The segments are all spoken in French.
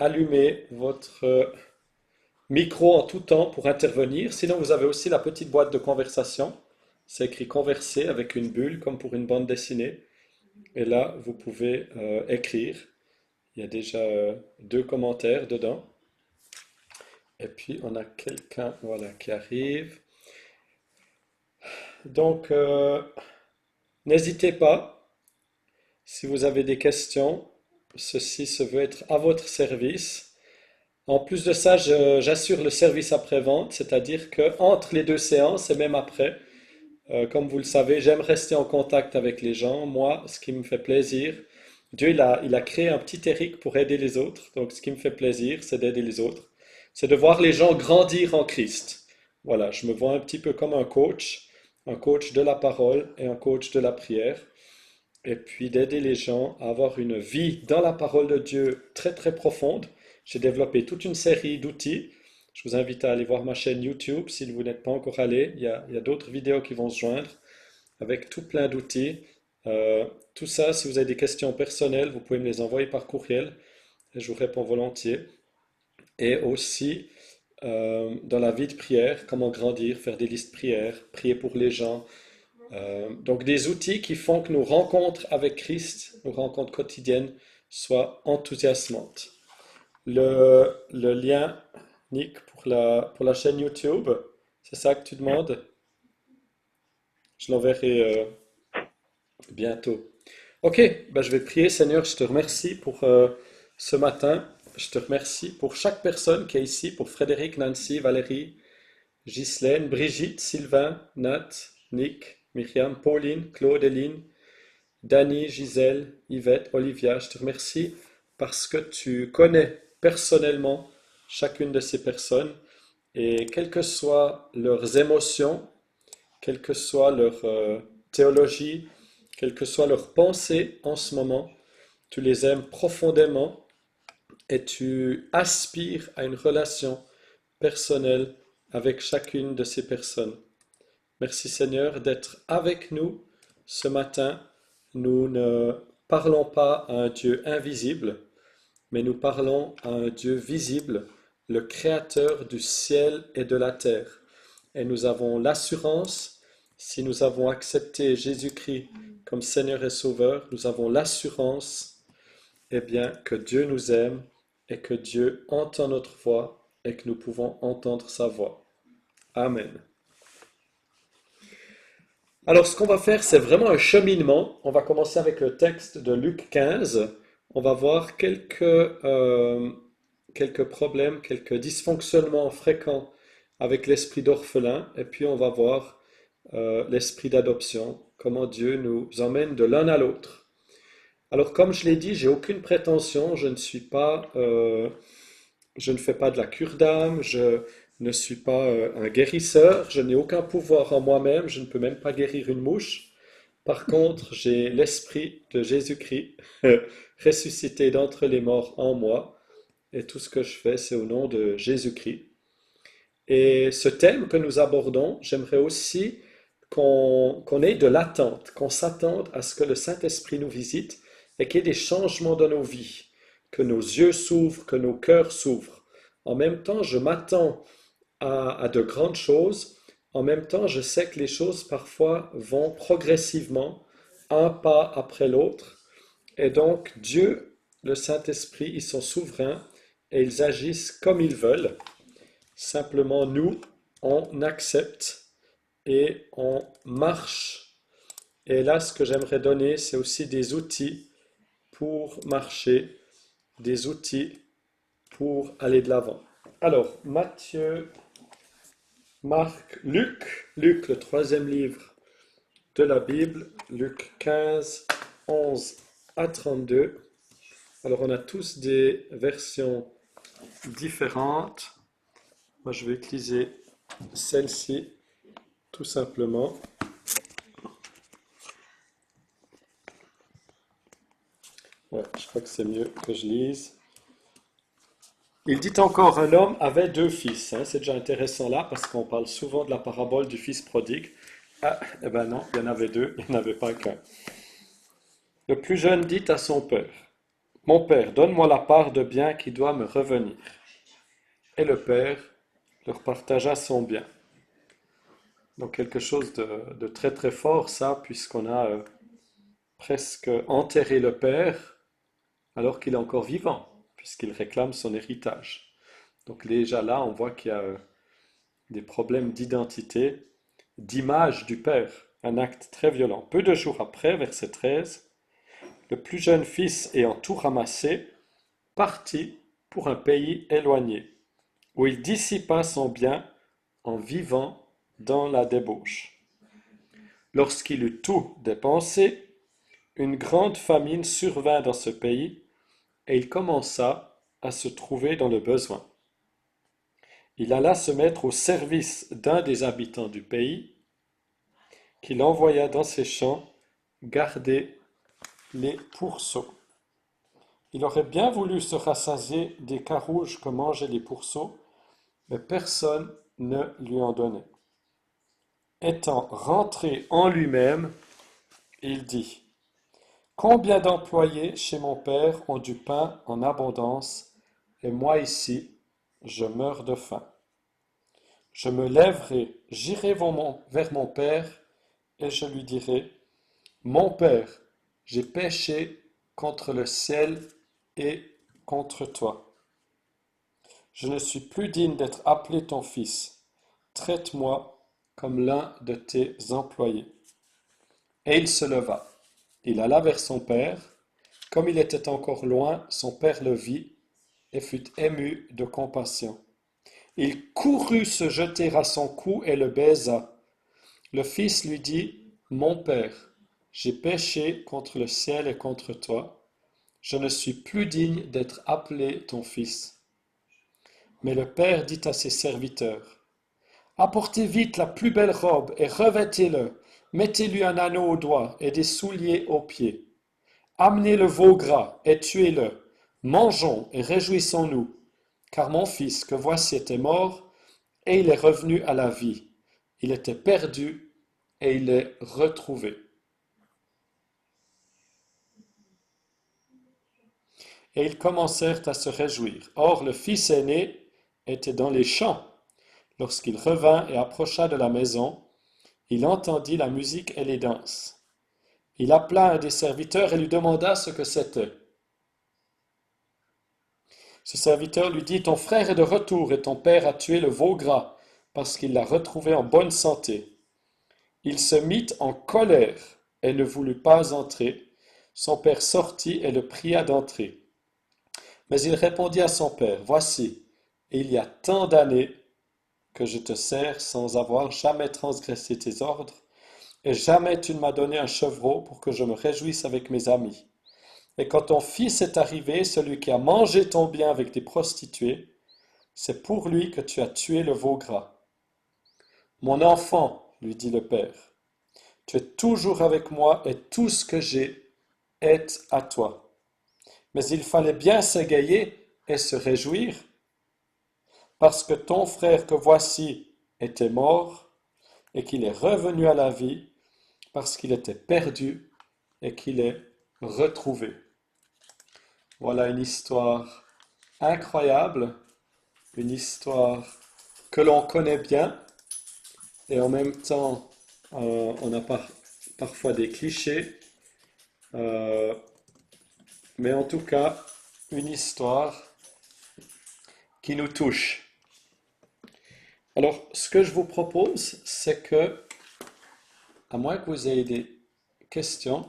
allumer votre micro en tout temps pour intervenir. Sinon, vous avez aussi la petite boîte de conversation. C'est écrit converser avec une bulle comme pour une bande dessinée. Et là, vous pouvez écrire. Il y a déjà deux commentaires dedans. Et puis, on a quelqu'un voilà, qui arrive. Donc, n'hésitez pas, si vous avez des questions, ceci se veut être à votre service. En plus de ça, j'assure le service après-vente, c'est-à-dire que entre les deux séances et même après, comme vous le savez, j'aime rester en contact avec les gens. Moi, ce qui me fait plaisir, Dieu, il a créé un petit Eric pour aider les autres. Donc, ce qui me fait plaisir, c'est d'aider les autres. C'est de voir les gens grandir en Christ. Voilà, je me vois un petit peu comme un coach de la parole et un coach de la prière. Et puis d'aider les gens à avoir une vie dans la parole de Dieu très très profonde. J'ai développé toute une série d'outils. Je vous invite à aller voir ma chaîne YouTube si vous n'êtes pas encore allé. Il y a d'autres vidéos qui vont se joindre avec tout plein d'outils. Tout ça, si vous avez des questions personnelles, vous pouvez me les envoyer par courriel et je vous réponds volontiers. Et aussi dans la vie de prière, comment grandir, faire des listes prières, prier pour les gens. Donc des outils qui font que nos rencontres avec Christ, nos rencontres quotidiennes, soient enthousiasmantes. Le lien, Nick, pour la chaîne YouTube, c'est ça que tu demandes? Je l'enverrai bientôt. Ok, ben je vais prier. Seigneur, je te remercie pour ce matin. Je te remercie pour chaque personne qui est ici, pour Frédéric, Nancy, Valérie, Ghislaine, Brigitte, Sylvain, Nat, Nick, Myriam, Pauline, Claude, Eline, Dany, Gisèle, Yvette, Olivia. Je te remercie parce que tu connais personnellement chacune de ces personnes et quelles que soient leurs émotions, quelle que soit leur théologie, quelle que soit leur pensée en ce moment, tu les aimes profondément et tu aspires à une relation personnelle avec chacune de ces personnes. Merci Seigneur d'être avec nous ce matin. Nous ne parlons pas à un Dieu invisible, mais nous parlons à un Dieu visible, le Créateur du ciel et de la terre. Et nous avons l'assurance, si nous avons accepté Jésus-Christ comme Seigneur et Sauveur, nous avons l'assurance, eh bien, que Dieu nous aime et que Dieu entend notre voix et que nous pouvons entendre sa voix. Amen. Alors, ce qu'on va faire, c'est vraiment un cheminement. On va commencer avec le texte de Luc 15. On va voir quelques problèmes, quelques dysfonctionnements fréquents avec l'esprit d'orphelin. Et puis, on va voir l'esprit d'adoption, comment Dieu nous emmène de l'un à l'autre. Alors, comme je l'ai dit, j'ai aucune prétention. Je ne fais pas de la cure d'âme. Je ne suis pas un guérisseur, je n'ai aucun pouvoir en moi-même, je ne peux même pas guérir une mouche. Par contre, j'ai l'esprit de Jésus-Christ ressuscité d'entre les morts en moi, et tout ce que je fais, c'est au nom de Jésus-Christ. Et ce thème que nous abordons, j'aimerais aussi qu'on ait de l'attente, qu'on s'attende à ce que le Saint-Esprit nous visite et qu'il y ait des changements dans nos vies, que nos yeux s'ouvrent, que nos cœurs s'ouvrent. En même temps, je m'attends à de grandes choses. En même temps, je sais que les choses parfois vont progressivement, un pas après l'autre. Et donc, Dieu, le Saint-Esprit, ils sont souverains et ils agissent comme ils veulent. Simplement, nous, on accepte et on marche. Et là, ce que j'aimerais donner, c'est aussi des outils pour marcher, des outils pour aller de l'avant. Alors, Matthieu, Marc, Luc, le troisième livre de la Bible, Luc 15, 11 à 32. Alors on a tous des versions différentes. Moi je vais utiliser celle-ci tout simplement. Ouais, je crois que c'est mieux que je lise. Il dit encore, un homme avait deux fils. C'est déjà intéressant là parce qu'on parle souvent de la parabole du fils prodigue. Ah, eh ben non, il y en avait deux, il n'y en avait pas qu'un. Le plus jeune dit à son père, Mon père, donne-moi la part de bien qui doit me revenir. Et le père leur partagea son bien. Donc quelque chose de très très fort, ça, puisqu'on a presque enterré le père alors qu'il est encore vivant, puisqu'il réclame son héritage. Donc déjà là, on voit qu'il y a des problèmes d'identité, d'image du père, un acte très violent. Peu de jours après, verset 13, le plus jeune fils ayant tout ramassé, partit pour un pays éloigné, où il dissipa son bien en vivant dans la débauche. Lorsqu'il eut tout dépensé, une grande famine survint dans ce pays, et il commença à se trouver dans le besoin. Il alla se mettre au service d'un des habitants du pays, qu'il envoya dans ses champs garder les pourceaux. Il aurait bien voulu se rassasier des carouges que mangeaient les pourceaux, mais personne ne lui en donnait. Étant rentré en lui-même, il dit: Combien d'employés chez mon père ont du pain en abondance, et moi ici, je meurs de faim. Je me lèverai, j'irai vers mon père, et je lui dirai: Mon père, j'ai péché contre le ciel et contre toi. Je ne suis plus digne d'être appelé ton fils. Traite-moi comme l'un de tes employés. Et il se leva. Il alla vers son père. Comme il était encore loin, son père le vit et fut ému de compassion. Il courut se jeter à son cou et le baisa. Le fils lui dit: Mon père, j'ai péché contre le ciel et contre toi. Je ne suis plus digne d'être appelé ton fils. Mais le père dit à ses serviteurs: Apportez vite la plus belle robe et revêtez-le. Mettez-lui un anneau au doigt et des souliers aux pieds. Amenez le veau gras et tuez-le. Mangeons et réjouissons-nous, car mon fils que voici était mort et il est revenu à la vie. Il était perdu et il est retrouvé. Et ils commencèrent à se réjouir. Or le fils aîné était dans les champs. Lorsqu'il revint et approcha de la maison, il entendit la musique et les danses. Il appela un des serviteurs et lui demanda ce que c'était. Ce serviteur lui dit: Ton frère est de retour et ton père a tué le veau gras parce qu'il l'a retrouvé en bonne santé. Il se mit en colère et ne voulut pas entrer. Son père sortit et le pria d'entrer. Mais il répondit à son père: Voici, il y a tant d'années que je te sers sans avoir jamais transgressé tes ordres, et jamais tu ne m'as donné un chevreau pour que je me réjouisse avec mes amis. Et quand ton fils est arrivé, celui qui a mangé ton bien avec des prostituées, c'est pour lui que tu as tué le veau gras. Mon enfant, lui dit le père, tu es toujours avec moi et tout ce que j'ai est à toi. Mais il fallait bien s'égayer et se réjouir, parce que ton frère que voici était mort et qu'il est revenu à la vie, parce qu'il était perdu et qu'il est retrouvé. Voilà une histoire incroyable, une histoire que l'on connaît bien, et en même temps, on a parfois des clichés, euh, mais en tout cas, une histoire qui nous touche. Alors, ce que je vous propose, c'est que, à moins que vous ayez des questions,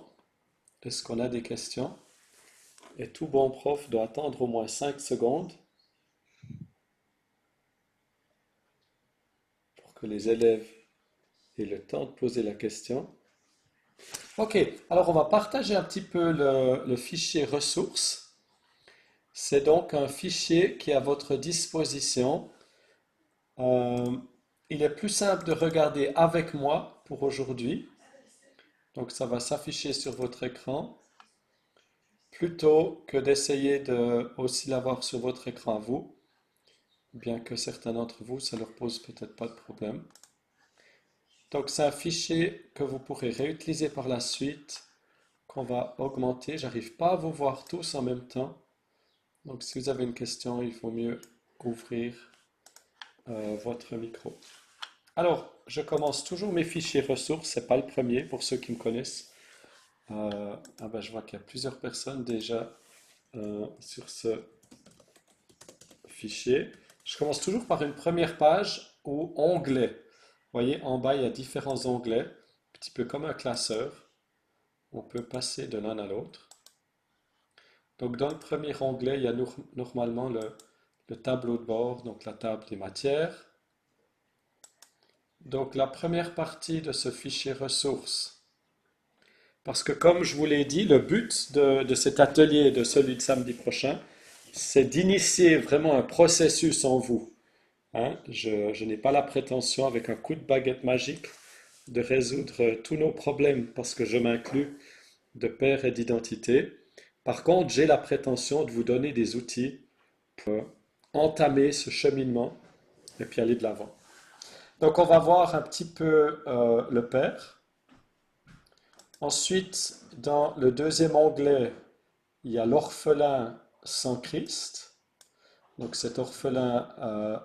est-ce qu'on a des questions? Et tout bon prof doit attendre au moins 5 secondes pour que les élèves aient le temps de poser la question. Ok, alors on va partager un petit peu le fichier ressources. C'est donc un fichier qui est à votre disposition. Euh, il est plus simple de regarder avec moi pour aujourd'hui. Donc ça va s'afficher sur votre écran plutôt que d'essayer de aussi l'avoir sur votre écran à vous, bien que certains d'entre vous, ça leur pose peut-être pas de problème. Donc c'est un fichier que vous pourrez réutiliser par la suite qu'on va augmenter. J'arrive pas à vous voir tous en même temps. Donc si vous avez une question, il faut mieux ouvrir votre micro. Alors, je commence toujours mes fichiers ressources. C'est pas le premier pour ceux qui me connaissent. Ah ben, je vois qu'il y a plusieurs personnes déjà sur ce fichier. Je commence toujours par une première page ou onglet. Vous voyez, en bas, il y a différents onglets, un petit peu comme un classeur. On peut passer de l'un à l'autre. Donc, dans le premier onglet, il y a normalement le tableau de bord, donc la table des matières. Donc, la première partie de ce fichier ressources, parce que comme je vous l'ai dit, le but de cet atelier et de celui de samedi prochain, c'est d'initier vraiment un processus en vous. Hein. Je n'ai pas la prétention, avec un coup de baguette magique, de résoudre tous nos problèmes, parce que je m'inclus de père et d'identité. Par contre, j'ai la prétention de vous donner des outils pour entamer ce cheminement et puis aller de l'avant. Donc, on va voir un petit peu le père. Ensuite, dans le deuxième onglet, il y a l'orphelin sans Christ. Donc cet orphelin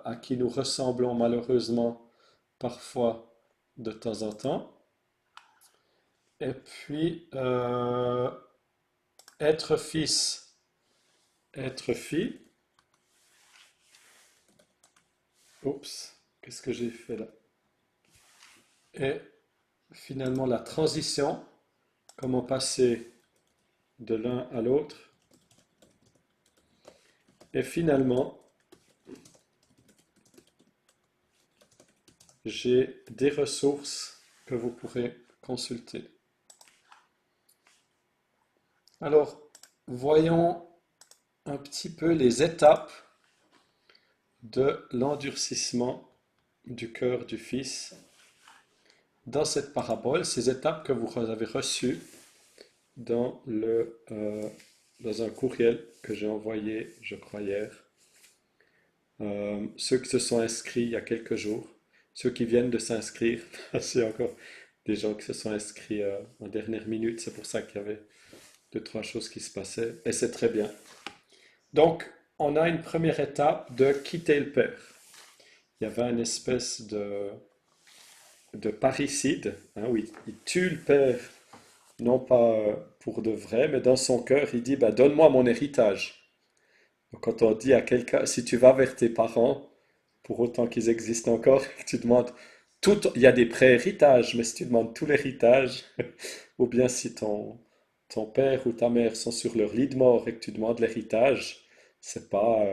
à qui nous ressemblons malheureusement parfois de temps en temps. Et puis être fils, être fille. Oups, qu'est-ce que j'ai fait là? Et finalement la transition, comment passer de l'un à l'autre. Et finalement, j'ai des ressources que vous pourrez consulter. Alors, voyons un petit peu les étapes de l'endurcissement du cœur du Fils dans cette parabole, ces étapes que vous avez reçues dans dans un courriel que j'ai envoyé, je crois, hier. Ceux qui se sont inscrits il y a quelques jours, ceux qui viennent de s'inscrire, c'est encore des gens qui se sont inscrits en dernière minute, c'est pour ça qu'il y avait deux, trois choses qui se passaient, et c'est très bien. Donc, on a une première étape de quitter le Père. Il y avait une espèce de parricide, hein, oui, il tue le Père, non pas pour de vrai, mais dans son cœur, il dit, bah, donne-moi mon héritage. Donc, quand on dit à quelqu'un, si tu vas vers tes parents, pour autant qu'ils existent encore, que tu demandes tout, il y a des pré-héritages, mais si tu demandes tout l'héritage, ou bien si ton père ou ta mère sont sur leur lit de mort et que tu demandes l'héritage, c'est pas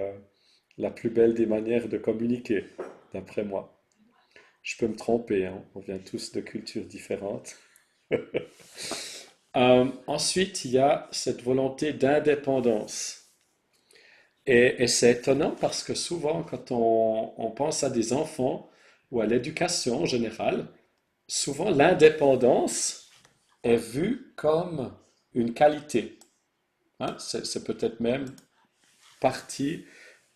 la plus belle des manières de communiquer, d'après moi. Je peux me tromper, hein, on vient tous de cultures différentes. Ensuite, il y a cette volonté d'indépendance. Et c'est étonnant parce que souvent, quand on pense à des enfants ou à l'éducation en général, souvent l'indépendance est vue comme une qualité. Hein. C'est peut-être même partie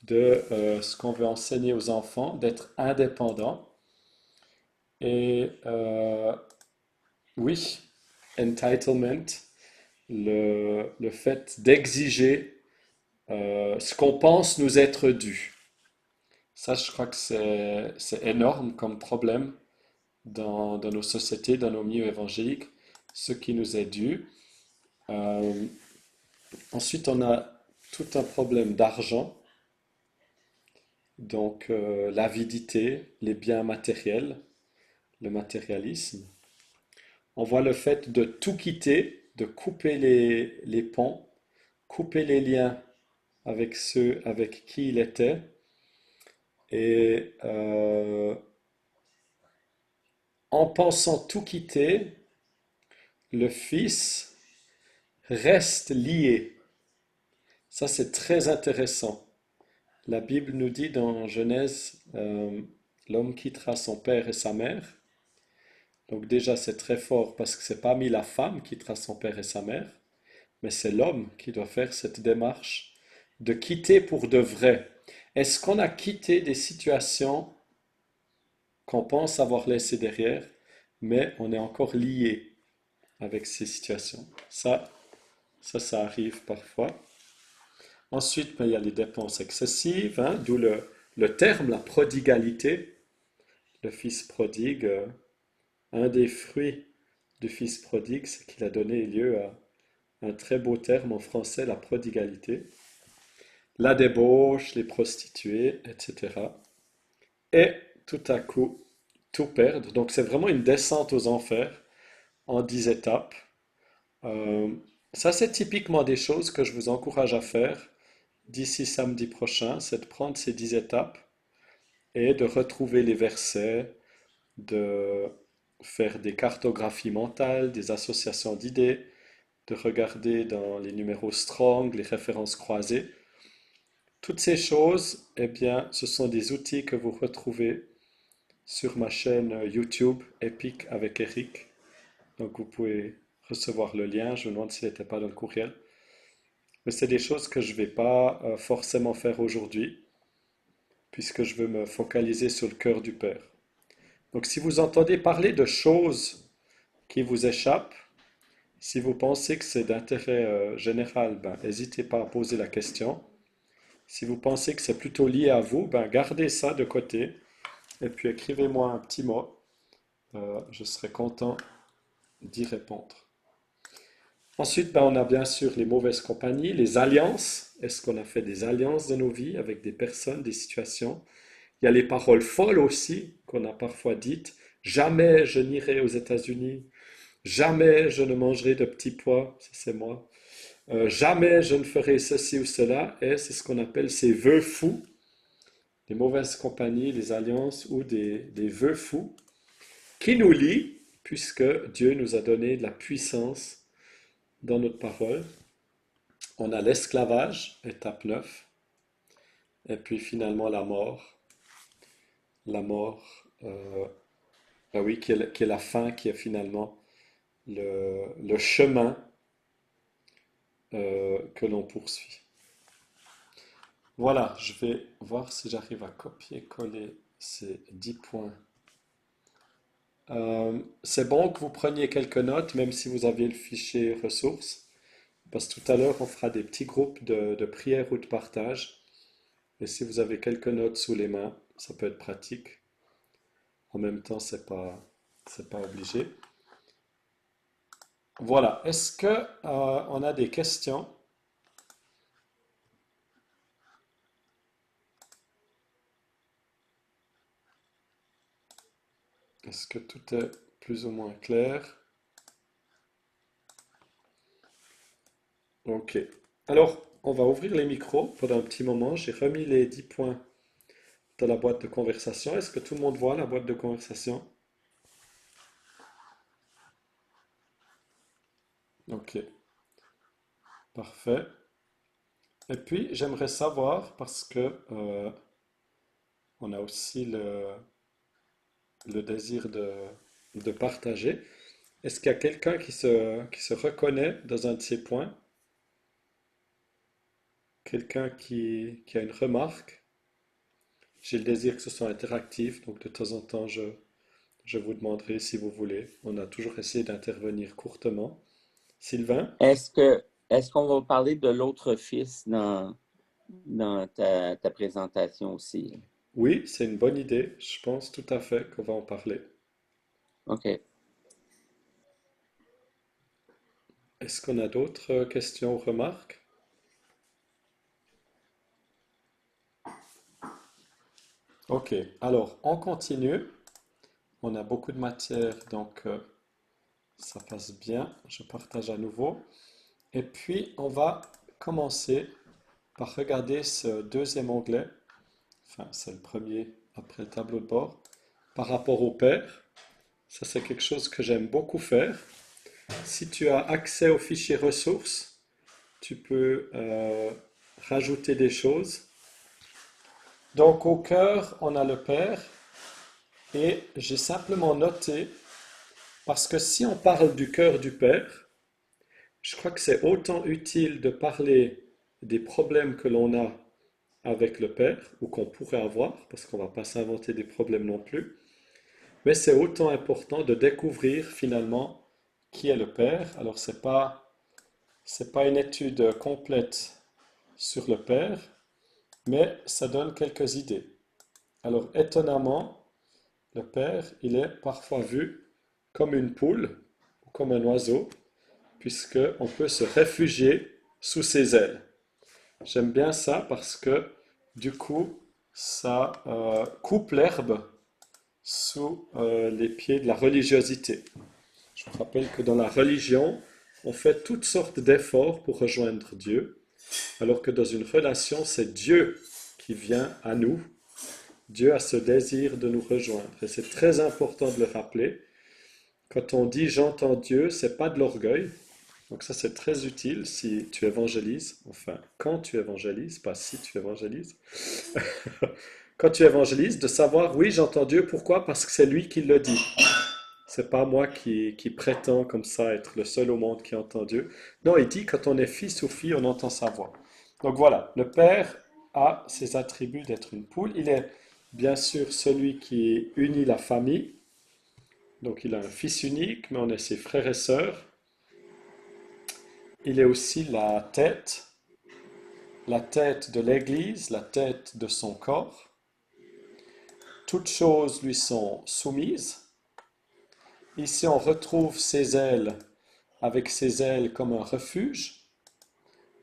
de ce qu'on veut enseigner aux enfants, d'être indépendant. Et oui, entitlement, le fait d'exiger ce qu'on pense nous être dû. Ça, je crois que c'est énorme comme problème dans nos sociétés, dans nos milieux évangéliques, ce qui nous est dû. Euh, Ensuite, on a tout un problème d'argent, donc l'avidité, les biens matériels, le matérialisme. On voit le fait de tout quitter, de couper les ponts, couper les liens avec ceux avec qui il était, et en pensant tout quitter, le Fils reste lié. Ça, c'est très intéressant. La Bible nous dit dans Genèse, l'homme quittera son père et sa mère. Donc déjà, c'est très fort parce que c'est pas mis la femme qui quittera son père et sa mère, mais c'est l'homme qui doit faire cette démarche de quitter pour de vrai. Est-ce qu'on a quitté des situations qu'on pense avoir laissées derrière, mais on est encore lié? avec ces situations. Ça arrive parfois. Ensuite, ben, il y a les dépenses excessives, hein, d'où le terme, la prodigalité. Le fils prodigue, un des fruits du fils prodigue, c'est qu'il a donné lieu à un très beau terme en français, la prodigalité. La débauche, les prostituées, etc. Et tout à coup, tout perdre. Donc c'est vraiment une descente aux enfers en 10 étapes. Euh, Ça, c'est typiquement des choses que je vous encourage à faire d'ici samedi prochain, c'est de prendre ces 10 étapes et de retrouver les versets, de faire des cartographies mentales, des associations d'idées, de regarder dans les numéros Strong, les références croisées. Toutes ces choses, eh bien, ce sont des outils que vous retrouvez sur ma chaîne YouTube Epic avec Eric. Donc vous pouvez recevoir le lien, je me demande s'il n'était pas dans le courriel. Mais c'est des choses que je ne vais pas forcément faire aujourd'hui, puisque je veux me focaliser sur le cœur du Père. Donc si vous entendez parler de choses qui vous échappent, si vous pensez que c'est d'intérêt général, ben, n'hésitez pas à poser la question. Si vous pensez que c'est plutôt lié à vous, ben, gardez ça de côté et puis écrivez-moi un petit mot. Je serai content d'y répondre. Ensuite, ben, on a bien sûr les mauvaises compagnies, les alliances. Est-ce qu'on a fait des alliances de nos vies avec des personnes, des situations? Il y a les paroles folles aussi qu'on a parfois dites. Jamais je n'irai aux États-Unis. Jamais je ne mangerai de petits pois. Ça, c'est moi. Jamais je ne ferai ceci ou cela. Et c'est ce qu'on appelle ces vœux fous. Les mauvaises compagnies, les alliances ou des vœux fous qui nous lient, puisque Dieu nous a donné de la puissance dans notre parole. On a l'esclavage, étape 9, et puis finalement la mort. La mort, ah oui, qui est la fin, qui est finalement le chemin que l'on poursuit. Voilà, je vais voir si j'arrive à copier-coller ces 10 points. C'est bon que vous preniez quelques notes, même si vous aviez le fichier ressources, parce que tout à l'heure, on fera des petits groupes de prière ou de partage. Et si vous avez quelques notes sous les mains, ça peut être pratique. En même temps, c'est pas obligé. Voilà. Est-ce que on a des questions? Est-ce que tout est plus ou moins clair? Ok. Alors, on va ouvrir les micros pendant un petit moment. J'ai remis les 10 points dans la boîte de conversation. Est-ce que tout le monde voit la boîte de conversation? Ok, parfait. Et puis, j'aimerais savoir, parce que on a aussi le désir de partager, est-ce qu'il y a quelqu'un qui se reconnaît dans un de ces points? Quelqu'un qui a une remarque? J'ai le désir que ce soit interactif, donc de temps en temps, je vous demanderai si vous voulez. On a toujours essayé d'intervenir courtement. Sylvain? Est-ce que est-ce qu'on va parler de l'autre fils dans ta présentation aussi? Oui, c'est une bonne idée. Je pense tout à fait qu'on va en parler. OK. Est-ce qu'on a d'autres questions ou remarques? Ok, alors on continue. On a beaucoup de matière, donc ça passe bien. Je partage à nouveau. Et puis, on va commencer par regarder ce deuxième onglet. Enfin, c'est le premier après le tableau de bord. Par rapport au père. Ça, c'est quelque chose que j'aime beaucoup faire. Si tu as accès aux fichiers ressources, tu peux rajouter des choses. Donc, au cœur, on a le père. Et j'ai simplement noté, parce que si on parle du cœur du père, je crois que c'est autant utile de parler des problèmes que l'on a avec le père, ou qu'on pourrait avoir, parce qu'on ne va pas s'inventer des problèmes non plus, mais c'est autant important de découvrir finalement qui est le Père. Alors, c'est pas une étude complète sur le Père, mais ça donne quelques idées. Alors, étonnamment, le Père, il est parfois vu comme une poule ou comme un oiseau, puisqu'on peut se réfugier sous ses ailes. J'aime bien ça parce que du coup, ça coupe l'herbe sous les pieds de la religiosité. Je vous rappelle que dans la religion, on fait toutes sortes d'efforts pour rejoindre Dieu, alors que dans une relation, c'est Dieu qui vient à nous. Dieu a ce désir de nous rejoindre. Et c'est très important de le rappeler. Quand on dit j'entends Dieu, c'est pas de l'orgueil. Donc ça c'est très utile si tu évangélises, enfin quand tu évangélises, pas si tu évangélises. Quand tu évangélises, de savoir oui j'entends Dieu, pourquoi? Parce que c'est lui qui le dit. C'est pas moi qui prétends comme ça être le seul au monde qui entend Dieu. Non, il dit quand on est fils ou fille, on entend sa voix. Donc voilà, le Père a ses attributs d'être une poule. Il est bien sûr celui qui unit la famille. Donc il a un fils unique, mais on est ses frères et sœurs. Il est aussi la tête de l'Église, la tête de son corps. Toutes choses lui sont soumises. Ici, on retrouve ses ailes, avec ses ailes comme un refuge,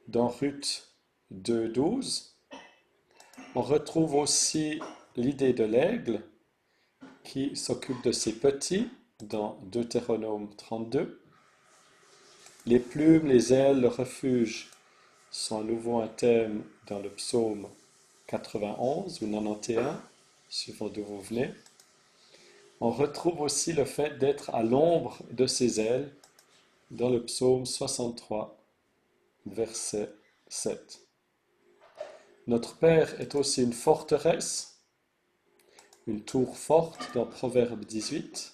dans Ruth 2,12. On retrouve aussi l'idée de l'aigle, qui s'occupe de ses petits, dans Deutéronome 32. Les plumes, les ailes, le refuge sont à nouveau un thème dans le psaume 91 ou 91, suivant d'où vous venez. On retrouve aussi le fait d'être à l'ombre de ses ailes dans le psaume 63, verset 7. Notre Père est aussi une forteresse, une tour forte dans Proverbe 18,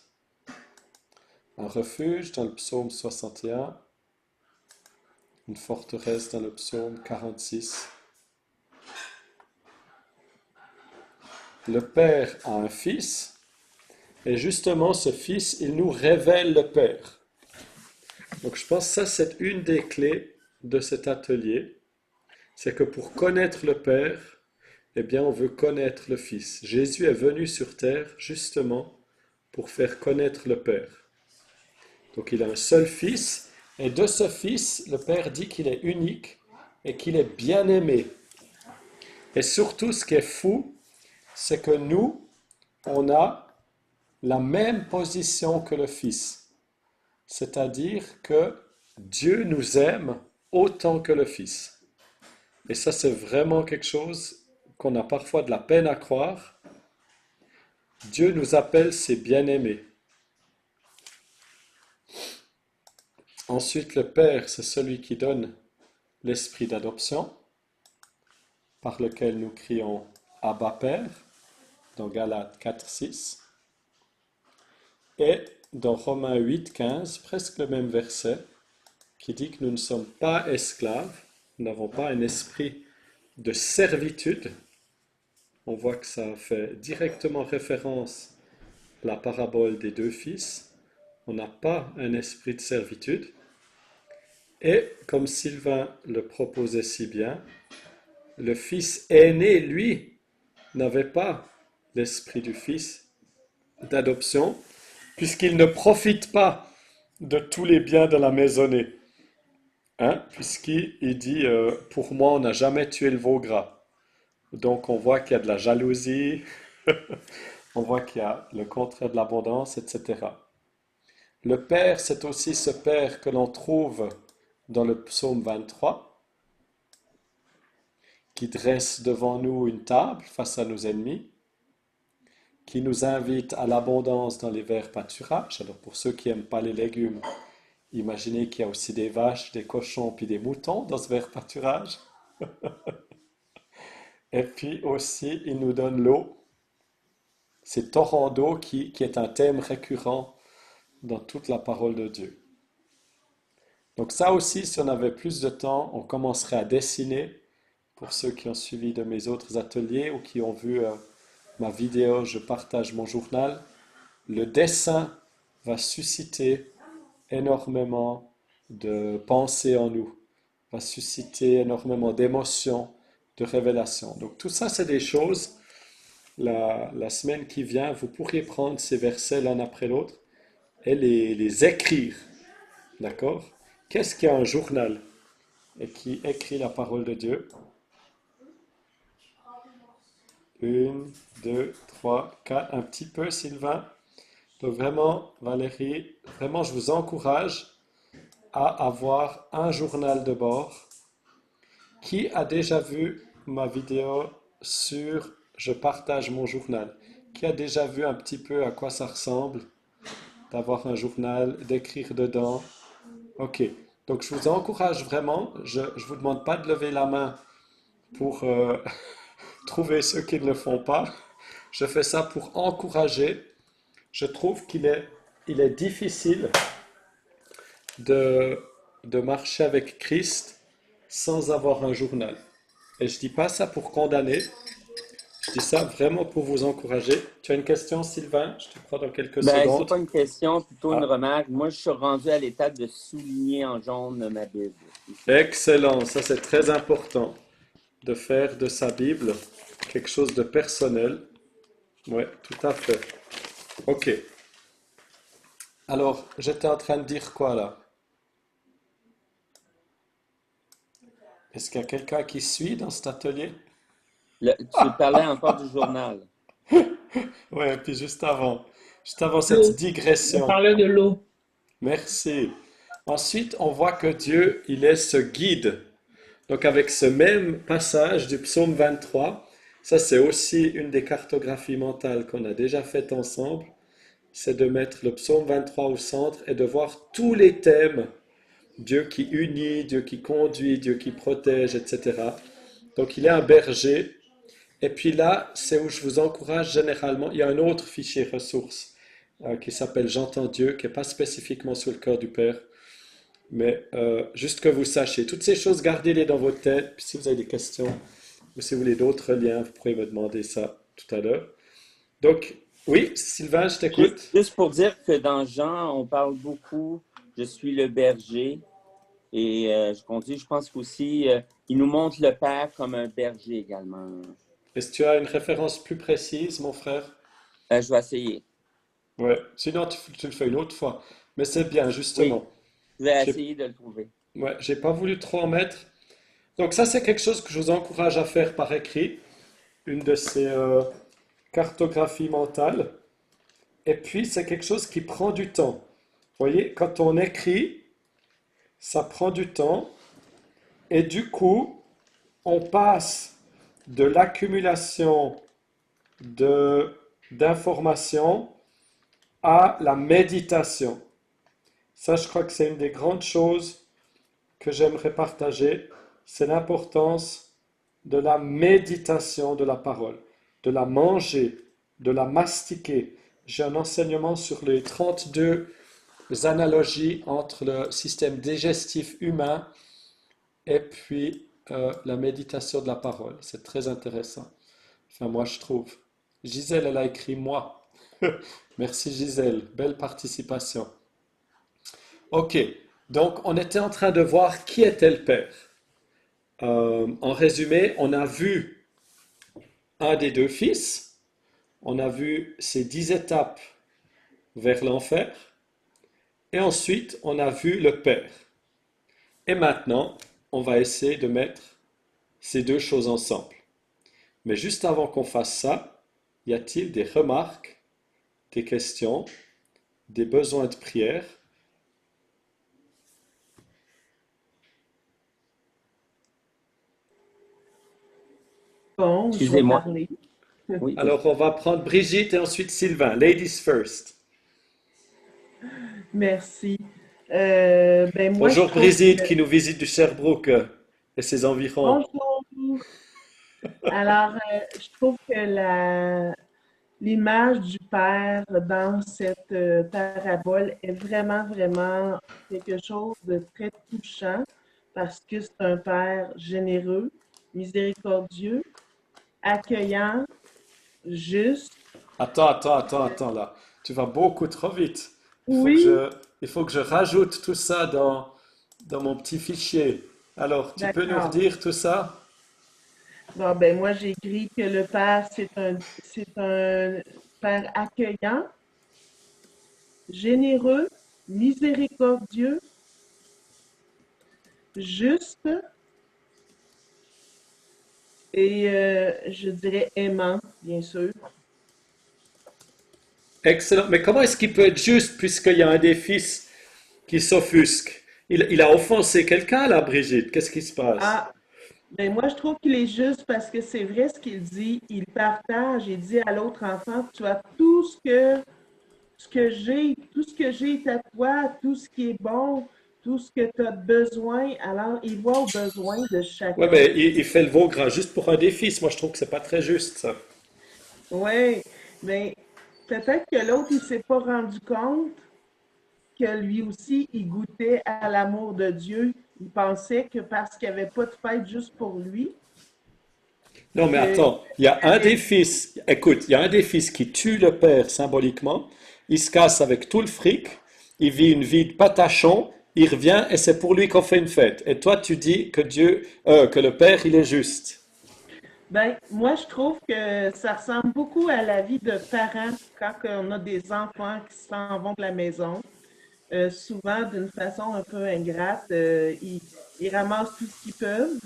un refuge dans le psaume 61, une forteresse dans le psaume 46. Le Père a un fils, et justement ce fils, il nous révèle le Père. Donc je pense que ça c'est une des clés de cet atelier, c'est que pour connaître le Père, eh bien on veut connaître le Fils. Jésus est venu sur terre justement pour faire connaître le Père. Donc il a un seul Fils, et de ce Fils, le Père dit qu'il est unique et qu'il est bien-aimé. Et surtout ce qui est fou, c'est que nous, on a la même position que le Fils. C'est-à-dire que Dieu nous aime autant que le Fils. Et ça, c'est vraiment quelque chose qu'on a parfois de la peine à croire. Dieu nous appelle ses bien-aimés. Ensuite, le Père, c'est celui qui donne l'esprit d'adoption, par lequel nous crions Abba Père, dans Galates 4, 6. Et dans Romains 8, 15, presque le même verset, qui dit que nous ne sommes pas esclaves, nous n'avons pas un esprit de servitude. On voit que ça fait directement référence à la parabole des deux fils. On n'a pas un esprit de servitude. Et comme Sylvain le proposait si bien, le fils aîné, lui, n'avait pas l'esprit du fils d'adoption, puisqu'il ne profite pas de tous les biens de la maisonnée. Hein? Puisqu'il dit, pour moi, on n'a jamais tué le veau gras. Donc on voit qu'il y a de la jalousie, on voit qu'il y a le contraire de l'abondance, etc. Le Père, c'est aussi ce Père que l'on trouve dans le psaume 23, qui dresse devant nous une table face à nos ennemis, qui nous invite à l'abondance dans les verts pâturages. Alors pour ceux qui n'aiment pas les légumes, imaginez qu'il y a aussi des vaches, des cochons, puis des moutons dans ce vert pâturage. Et puis aussi, il nous donne l'eau, ces torrents d'eau qui est un thème récurrent dans toute la parole de Dieu. Donc ça aussi, si on avait plus de temps, on commencerait à dessiner. Pour ceux qui ont suivi de mes autres ateliers ou qui ont vu ma vidéo, je partage mon journal. Le dessin va susciter énormément de pensées en nous, va susciter énormément d'émotions, de révélations. Donc tout ça, c'est des choses, la semaine qui vient, vous pourriez prendre ces versets l'un après l'autre et les écrire, d'accord? Qu'est-ce qu'un journal et qui écrit la parole de Dieu? Une, deux, trois, quatre, un petit peu, Sylvain. Donc vraiment, Valérie, vraiment, je vous encourage à avoir un journal de bord. Qui a déjà vu ma vidéo sur Je partage mon journal? Qui a déjà vu un petit peu à quoi ça ressemble d'avoir un journal, d'écrire dedans? Ok, donc je vous encourage vraiment, je ne vous demande pas de lever la main pour trouver ceux qui ne le font pas. Je fais ça pour encourager. Je trouve il est difficile de, de marcher avec Christ sans avoir un journal. Et je dis pas ça pour condamner, je dis ça vraiment pour vous encourager. Tu as une question, Sylvain? Je te prends dans quelques Ben, c'est secondes. pas une question, plutôt une Ah, remarque. Moi, je suis rendu à l'étape de souligner en jaune ma Bible. C'est tout. excellent, ça c'est très important de faire de sa Bible quelque chose de personnel. Ouais, tout à fait. Ok. Alors, j'étais en train de dire quoi là? Est-ce qu'il y a quelqu'un qui suit dans cet atelier? Tu parlais encore du journal. Ouais, puis juste avant cette L'eau. On digression. parlait de l'eau. Merci. Ensuite, on voit que Dieu, il est ce guide. Donc avec ce même passage du psaume 23, ça c'est aussi une des cartographies mentales qu'on a déjà faites ensemble, c'est de mettre le psaume 23 au centre et de voir tous les thèmes, Dieu qui unit, Dieu qui conduit, Dieu qui protège, etc. Donc il est un berger. Et puis là, c'est où je vous encourage généralement, il y a un autre fichier ressource qui s'appelle J'entends Dieu, qui n'est pas spécifiquement sur le cœur du Père, mais juste que vous sachiez, toutes ces choses, gardez-les dans votre tête. Puis si vous avez des questions ou si vous voulez d'autres liens, vous pourrez me demander ça tout à l'heure. Donc, oui, Sylvain, je t'écoute. Juste pour dire que dans Jean, on parle beaucoup, je suis le berger. Et je conduis, je pense qu'aussi, il nous montre le Père comme un berger également. Est-ce que tu as une référence plus précise, mon frère? Je vais essayer. Ouais, sinon tu le fais une autre fois. Mais c'est bien, Oui, justement. je vais J'ai essayer de le trouver. ouais, j'ai pas voulu trop en mettre. Donc ça, c'est quelque chose que je vous encourage à faire par écrit, une de ces cartographies mentales. Et puis, c'est quelque chose qui prend du temps. Vous voyez, quand on écrit, ça prend du temps. Et du coup, on passe de l'accumulation de, d'informations à la méditation. Ça, je crois que c'est une des grandes choses que j'aimerais partager. C'est l'importance de la méditation de la parole, de la manger, de la mastiquer. J'ai un enseignement sur les 32 analogies entre le système digestif humain et puis la méditation de la parole. C'est très intéressant. Enfin, moi, je trouve. Gisèle, elle a écrit moi. Merci Gisèle, belle participation. Ok, donc on était en train de voir qui était le Père. En résumé, on a vu un des deux fils, on a vu ces 10 étapes vers l'enfer, et ensuite on a vu le Père. Et maintenant, on va essayer de mettre ces deux choses ensemble. Mais juste avant qu'on fasse ça, y a-t-il des remarques, des questions, des besoins de prière? Bon, je vais Excusez-moi. parler. Oui, vas-y. Alors on va prendre Brigitte et ensuite Sylvain. Ladies first. Merci. Ben moi, je Bonjour trouve Brigitte que... qui nous visite du Sherbrooke et ses environs. Bonjour. Alors, je trouve que l'image du Père dans cette parabole est vraiment, vraiment quelque chose de très touchant parce que c'est un Père généreux, miséricordieux, accueillant, juste. Attends là. Tu vas beaucoup trop vite. Il faut que Oui, il faut que je rajoute tout ça dans mon petit fichier. Alors, tu peux nous D'accord. redire tout ça? Bon, ben moi, j'ai écrit que le Père, c'est un Père accueillant, généreux, miséricordieux, juste et je dirais aimant, bien sûr. Excellent. Mais comment est-ce qu'il peut être juste puisqu'il y a un des fils qui s'offusque? Il a offensé quelqu'un là, Brigitte. Qu'est-ce qui se passe? Ah, ben moi, je trouve qu'il est juste parce que c'est vrai ce qu'il dit. Il partage, il dit à l'autre enfant, tu as tout ce que j'ai est à toi, tout ce qui est bon, tout ce que tu as besoin. Alors, il voit aux besoins de Ouais, chacun. mais il fait le veau gras juste pour un des fils. Moi, je trouve que c'est pas très juste, ça. Oui, mais peut-être que l'autre, il s'est pas rendu compte que lui aussi, il goûtait à l'amour de Dieu. Il pensait que parce qu'il n'y avait pas de fête juste pour lui, Non, mais qu'il attends, il y a un allait. des fils, écoute, il y a un des fils qui tue le père symboliquement, il se casse avec tout le fric, il vit une vie de patachon, il revient et c'est pour lui qu'on fait une fête. Et toi, tu dis que que le père, il est juste. Ben, moi, je trouve que ça ressemble beaucoup à la vie de parents quand on a des enfants qui s'en vont de la maison. Souvent, d'une façon un peu ingrate, ils ramassent tout ce qu'ils peuvent.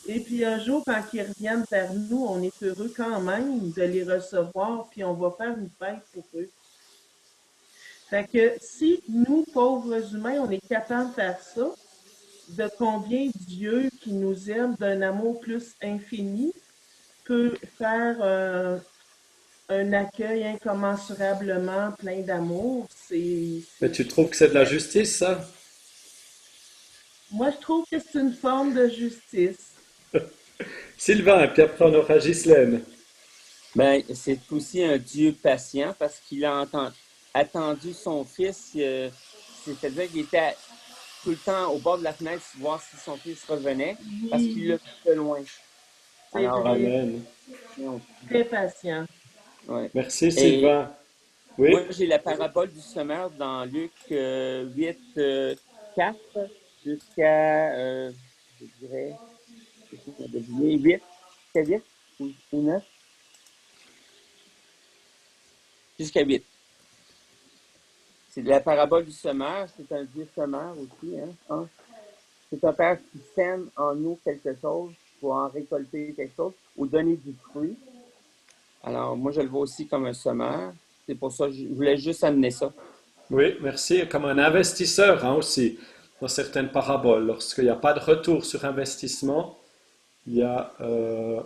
Et puis un jour, quand ils reviennent vers nous, on est heureux quand même de les recevoir, puis on va faire une fête pour eux. Fait que si nous, pauvres humains, on est capable de faire ça, de combien Dieu qui nous aime d'un amour plus infini peut faire un accueil incommensurablement plein d'amour, Mais tu trouves que c'est de la justice, ça? moi, je trouve que c'est une forme de justice. Sylvain, et puis après on aura Ghislaine. Ben, c'est aussi un Dieu patient parce qu'il a attendu son fils, c'est-à-dire qu'il était tout le temps au bord de la fenêtre pour voir si son fils revenait parce qu'il l'a Oui, vu de loin. c'est Alors, vrai, Amen. très patient. ouais. Merci, Et Sylvain. Oui? moi, j'ai la parabole du semeur dans Luc 8, 4 jusqu'à, je dirais, je vais deviner, 8, jusqu'à 8 ou 9, jusqu'à 8. C'est la parabole du semeur, c'est un vieux semeur aussi, hein, je pense. C'est un père qui sème en nous quelque chose pour en récolter quelque chose ou donner du fruit. Alors, moi, je le vois aussi comme un semeur. C'est pour ça que je voulais juste amener ça. Oui, merci. Comme un investisseur hein, aussi, dans certaines paraboles. Lorsqu'il n'y a pas de retour sur investissement, il y a, euh,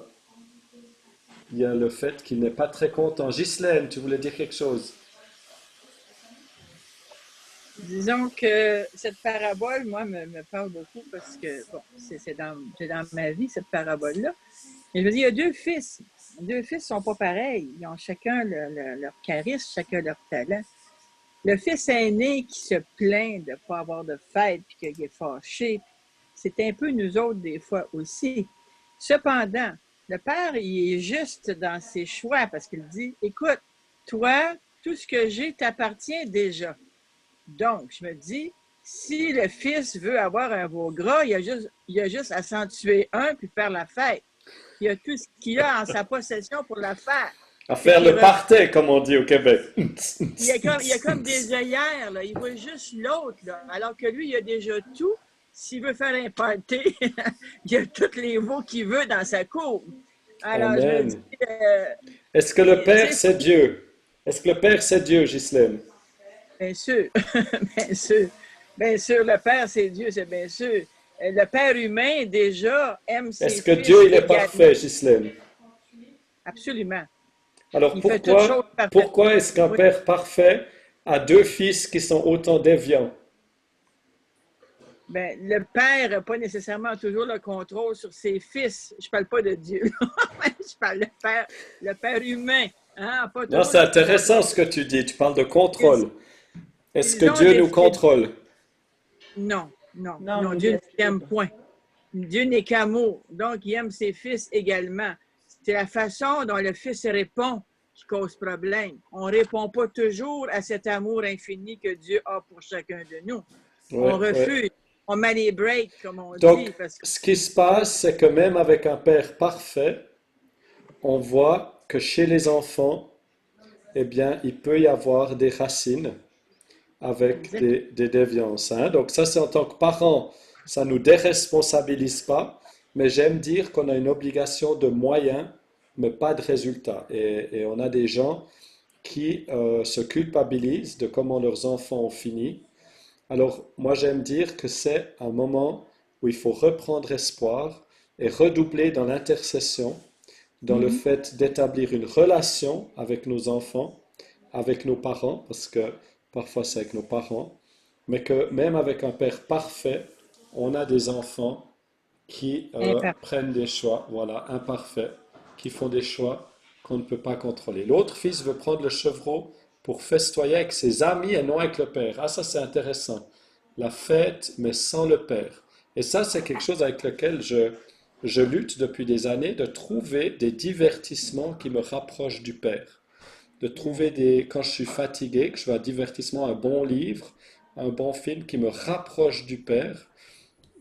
il y a le fait qu'il n'est pas très content. Ghislaine, tu voulais dire quelque chose? Disons que cette parabole, moi, me parle beaucoup parce que, bon, c'est dans ma vie, cette parabole-là. Et je veux dire, il y a deux fils. Deux fils ne sont pas pareils. Ils ont chacun leur charisme, chacun leur talent. Le fils aîné qui se plaint de ne pas avoir de fête puis qui est fâché, c'est un peu nous autres des fois aussi. Cependant, le père, il est juste dans ses choix parce qu'il dit, écoute, toi, tout ce que j'ai t'appartient déjà. Donc, je me dis, si le fils veut avoir un beau gras, il a juste à s'en tuer un puis faire la fête. Il a tout ce qu'il a en sa possession pour la faire. À Fait faire qu'il le party, comme on dit au Québec. il y a comme des œillères, là. Il voit juste l'autre, là. Alors que lui, il a déjà tout. S'il veut faire un party, il a tous les veaux qu'il veut dans sa cour. Alors, je me dis, Amen. Est-ce que le tu Père, sais, c'est Dieu? Est-ce que le Père, c'est Dieu, Ghislaine? bien sûr, bien sûr, bien sûr, le Père, c'est Dieu, c'est bien sûr. Le Père humain, déjà, aime Est-ce ses que fils Dieu, il est également. parfait, Ghislaine? Absolument. Alors Il fait toutes choses pourquoi parfaitement. est-ce qu'un Oui. Père parfait a deux fils qui sont autant déviants? Ben, le père n'a pas nécessairement toujours le contrôle sur ses fils. Je ne parle pas de Dieu. Je parle le père humain. Hein, pas Non, toujours c'est le intéressant contrôle. ce que tu dis. Tu parles de Ils, contrôle. Est-ce que ils ont Dieu nous décidé. contrôle? Non, non, Non, non, il Dieu ne décide. t'aime point. Dieu n'est qu'amour. Donc, il aime ses fils également. C'est la façon dont le fils répond qui cause problème. On ne répond pas toujours à cet amour infini que Dieu a pour chacun de nous. Oui, On oui. refuse, on met les breaks, comme on Donc, dit, parce que ce qui se passe, c'est que même avec un père parfait, on voit que chez les enfants, eh bien, il peut y avoir des racines avec exact. des déviances, hein. Donc ça, c'est en tant que parent, ça ne nous déresponsabilise pas, mais j'aime dire qu'on a une obligation de moyens, mais pas de résultats. Et on a des gens qui se culpabilisent de comment leurs enfants ont fini. Alors moi, j'aime dire que c'est un moment où il faut reprendre espoir et redoubler dans l'intercession, dans le Mhm. fait d'établir une relation avec nos enfants, avec nos parents, parce que parfois c'est avec nos parents, mais que même avec un père parfait, on a des enfants qui Imparfait. prennent des choix, voilà, imparfaits, qui font des choix qu'on ne peut pas contrôler. L'autre fils veut prendre le chevreau pour festoyer avec ses amis et non avec le père. Ah, ça c'est intéressant. La fête, mais sans le père. Et ça, c'est quelque chose avec lequel je lutte depuis des années, de trouver des divertissements qui me rapprochent du père. De trouver quand je suis fatigué, que je veux un divertissement, un bon livre, un bon film qui me rapproche du père.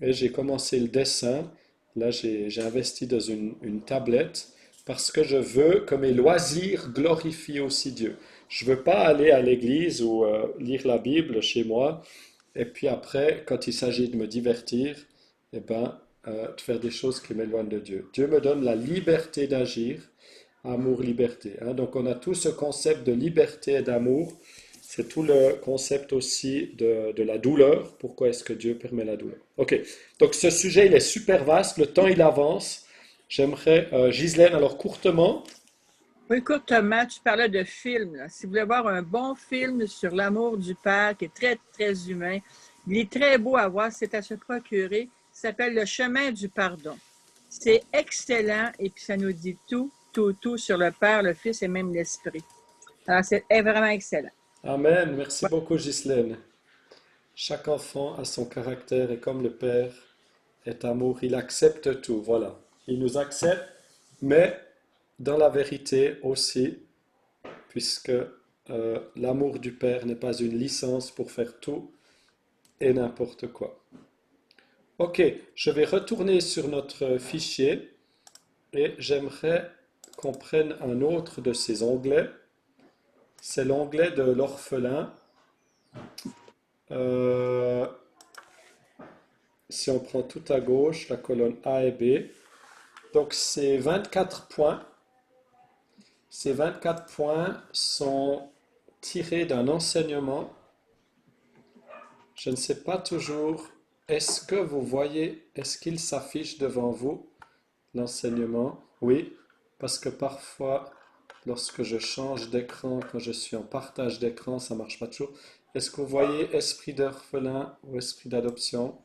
Et j'ai commencé le dessin. Là, j'ai investi dans une tablette parce que je veux que mes loisirs glorifient aussi Dieu. Je ne veux pas aller à l'église ou lire la Bible chez moi et puis après, quand il s'agit de me divertir, eh ben, de faire des choses qui m'éloignent de Dieu. Dieu me donne la liberté d'agir, amour, liberté, hein. Donc on a tout ce concept de liberté et d'amour. C'est tout le concept aussi de la douleur. Pourquoi est-ce que Dieu permet la douleur? Ok, donc ce sujet, il est super vaste, le temps, il avance. J'aimerais, Ghislaine, alors courtement, Oui, écoute, Thomas, tu parlais de film, là. Si vous voulez voir un bon film sur l'amour du Père, qui est très, très humain, il est très beau à voir, c'est à se procurer. Il s'appelle Le chemin du pardon. C'est excellent et puis ça nous dit tout, tout, tout sur le Père, le Fils et même l'Esprit. Alors, c'est vraiment excellent. Amen, merci beaucoup Ghislaine. Chaque enfant a son caractère et comme le Père est amour, il accepte tout, voilà. Il nous accepte, mais dans la vérité aussi, puisque l'amour du Père n'est pas une licence pour faire tout et n'importe quoi. Ok, je vais retourner sur notre fichier et j'aimerais qu'on prenne un autre de ces onglets. C'est l'onglet de l'orphelin. Euh, si on prend tout à gauche, la colonne A et B, donc ces 24 points, ces 24 points sont tirés d'un enseignement. Je ne sais pas toujours, est-ce que vous voyez, est-ce qu'il s'affiche devant vous, l'enseignement? Oui, parce que parfois, lorsque je change d'écran, quand je suis en partage d'écran, ça ne marche pas toujours. Est-ce que vous voyez esprit d'orphelin ou esprit d'adoption?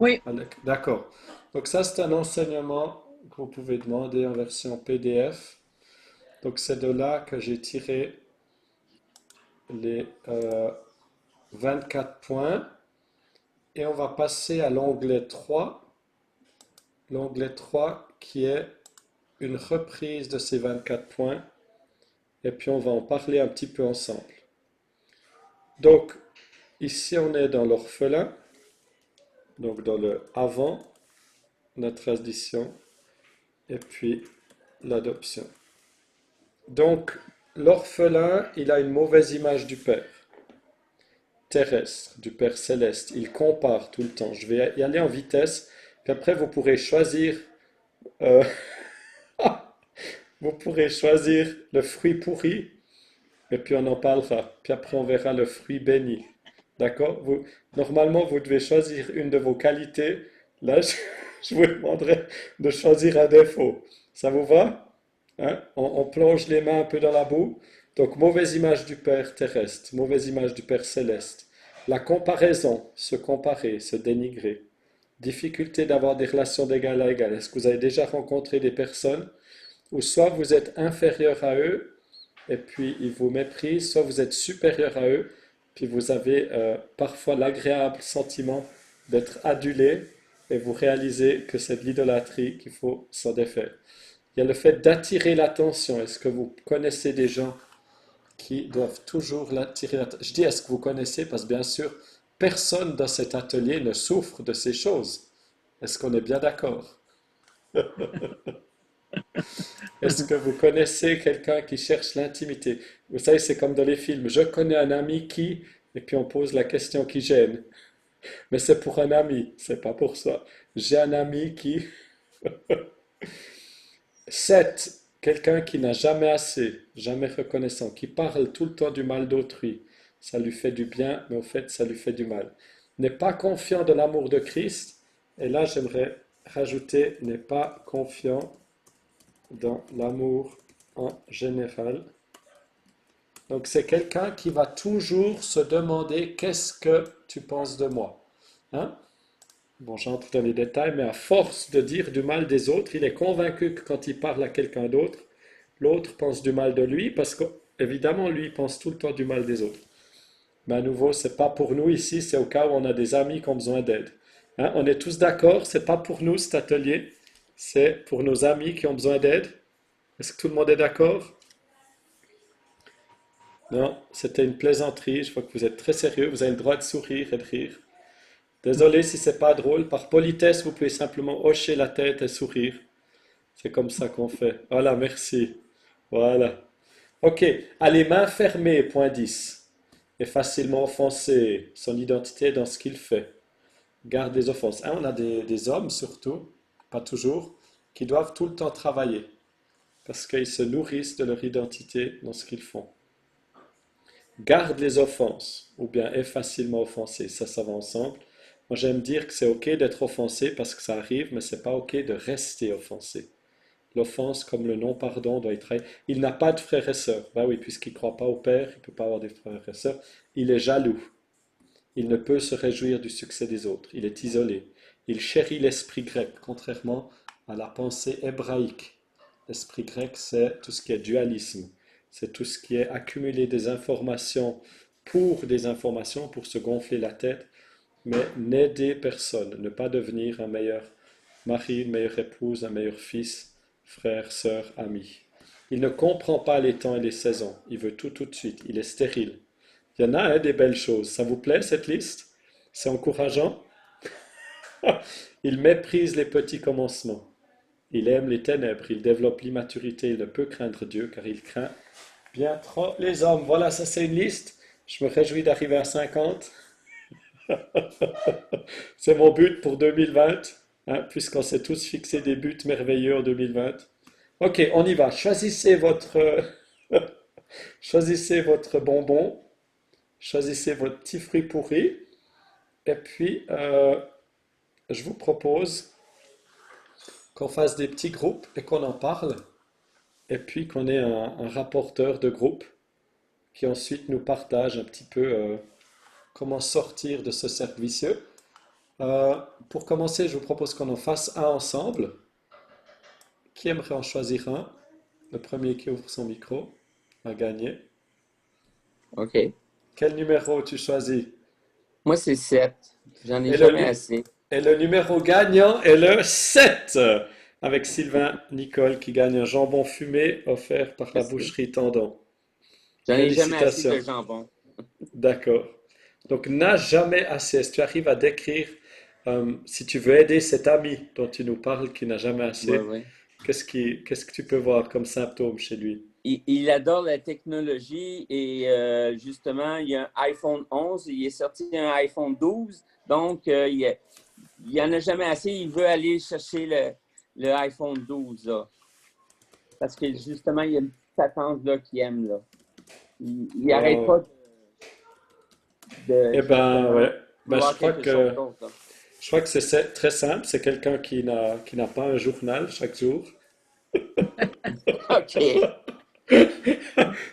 Oui, D'accord. Donc ça, c'est un enseignement que vous pouvez demander en version PDF. Donc c'est de là que j'ai tiré les 24 points. Et on va passer à l'onglet 3. L'onglet 3 qui est une reprise de ces 24 points. Et puis on va en parler un petit peu ensemble. Donc ici on est dans l'orphelin. Donc dans le avant, la tradition. Et puis l'adoption. Donc, l'orphelin, il a une mauvaise image du Père terrestre, du Père céleste. Il compare tout le temps. Je vais y aller en vitesse, puis après vous pourrez choisir, euh, vous pourrez choisir le fruit pourri, et puis on en parlera. Puis après on verra le fruit béni. D'accord? Normalement, vous devez choisir une de vos qualités. Là, je vous demanderai de choisir un défaut. Ça vous va? Hein? On plonge les mains un peu dans la boue. Donc, mauvaise image du Père terrestre, mauvaise image du Père céleste. La comparaison, se comparer, se dénigrer. Difficulté d'avoir des relations d'égal à égal. Est-ce que vous avez déjà rencontré des personnes où soit vous êtes inférieur à eux et puis ils vous méprisent, soit vous êtes supérieur à eux, puis vous avez parfois l'agréable sentiment d'être adulé et vous réalisez que c'est de l'idolâtrie qu'il faut s'en défaire. Il y a le fait d'attirer l'attention. Est-ce que vous connaissez des gens qui doivent toujours l'attirer l'attention? Je dis est-ce que vous connaissez parce que bien sûr, personne dans cet atelier ne souffre de ces choses. Est-ce qu'on est bien d'accord? Est-ce que vous connaissez quelqu'un qui cherche l'intimité? Vous savez, c'est comme dans les films. Je connais un ami qui, et puis on pose la question qui gêne. Mais c'est pour un ami, c'est pas pour ça. J'ai un ami qui... 7. Quelqu'un qui n'a jamais assez, jamais reconnaissant, qui parle tout le temps du mal d'autrui. Ça lui fait du bien, mais au fait, ça lui fait du mal. N'est pas confiant de l'amour de Christ. Et là, j'aimerais rajouter, n'est pas confiant dans l'amour en général. Donc, c'est quelqu'un qui va toujours se demander qu'est-ce que tu penses de moi. Hein? Bon, j'entre dans les détails, mais à force de dire du mal des autres, il est convaincu que quand il parle à quelqu'un d'autre, l'autre pense du mal de lui, parce qu'évidemment, lui, il pense tout le temps du mal des autres. Mais à nouveau, c'est pas pour nous ici, c'est au cas où on a des amis qui ont besoin d'aide. Hein, on est tous d'accord, c'est pas pour nous cet atelier, c'est pour nos amis qui ont besoin d'aide. Est-ce que tout le monde est d'accord? Non, c'était une plaisanterie, je vois que vous êtes très sérieux, vous avez le droit de sourire et de rire. Désolé si c'est pas drôle, par politesse, vous pouvez simplement hocher la tête et sourire. C'est comme ça qu'on fait. Voilà, merci. Voilà. Ok, allez, main fermée, point 10. Est facilement offensé, son identité dans ce qu'il fait. Garde les offenses. Hein, on a des hommes surtout, pas toujours, qui doivent tout le temps travailler parce qu'ils se nourrissent de leur identité dans ce qu'ils font. Garde les offenses ou bien est facilement offensé. Ça va ensemble. Moi, j'aime dire que c'est ok d'être offensé parce que ça arrive, mais c'est pas ok de rester offensé. L'offense, comme le non-pardon, doit être... Il n'a pas de frères et sœurs. Ben oui, puisqu'il ne croit pas au Père, il ne peut pas avoir des frères et sœurs. Il est jaloux. Il ne peut se réjouir du succès des autres. Il est isolé. Il chérit l'esprit grec, contrairement à la pensée hébraïque. L'esprit grec, c'est tout ce qui est dualisme. C'est tout ce qui est accumuler des informations, pour se gonfler la tête, mais n'aider personne, ne pas devenir un meilleur mari, une meilleure épouse, un meilleur fils, frère, sœur, ami. Il ne comprend pas les temps et les saisons. Il veut tout de suite. Il est stérile. Il y en a des belles choses. Ça vous plaît cette liste? C'est encourageant? Il méprise les petits commencements. Il aime les ténèbres. Il développe l'immaturité. Il ne peut craindre Dieu car il craint bien trop les hommes. Voilà, ça c'est une liste. Je me réjouis d'arriver à 50. C'est mon but pour 2020, hein, puisqu'on s'est tous fixé des buts merveilleux en 2020. Ok, on y va. Choisissez votre bonbon, choisissez votre petit fruit pourri, et puis je vous propose qu'on fasse des petits groupes et qu'on en parle, et puis qu'on ait un rapporteur de groupe qui ensuite nous partage un petit peu comment sortir de ce cercle vicieux. Pour commencer, je vous propose qu'on en fasse un ensemble. Qui aimerait en choisir un? Le premier qui ouvre son micro a gagné. OK. Quel numéro tu choisis? Moi, c'est 7. J'en ai Et jamais assez. et le numéro gagnant est le 7, avec Sylvain Nicole qui gagne un jambon fumé offert par la Merci. boucherie Tendon. J'en ai jamais assez Félicitations. de jambon. D'accord. Donc, n'a jamais assez. Est-ce que tu arrives à décrire, si tu veux aider cet ami dont tu nous parles qui n'a jamais Ouais, assez, ouais. qu'est-ce que tu peux voir comme symptôme chez lui? Il adore la technologie et justement, il y a un iPhone 11, il est sorti un iPhone 12, donc il en a jamais assez. Il veut aller chercher le iPhone 12 là, parce que justement, il y a une petite attente là qu'il aime là. Il arrête pas Oh. de Eh ben, justement ouais. Ben, vouloir quelque chose d'autre là. je crois que c'est très simple. C'est quelqu'un qui n'a pas un journal chaque jour. OK.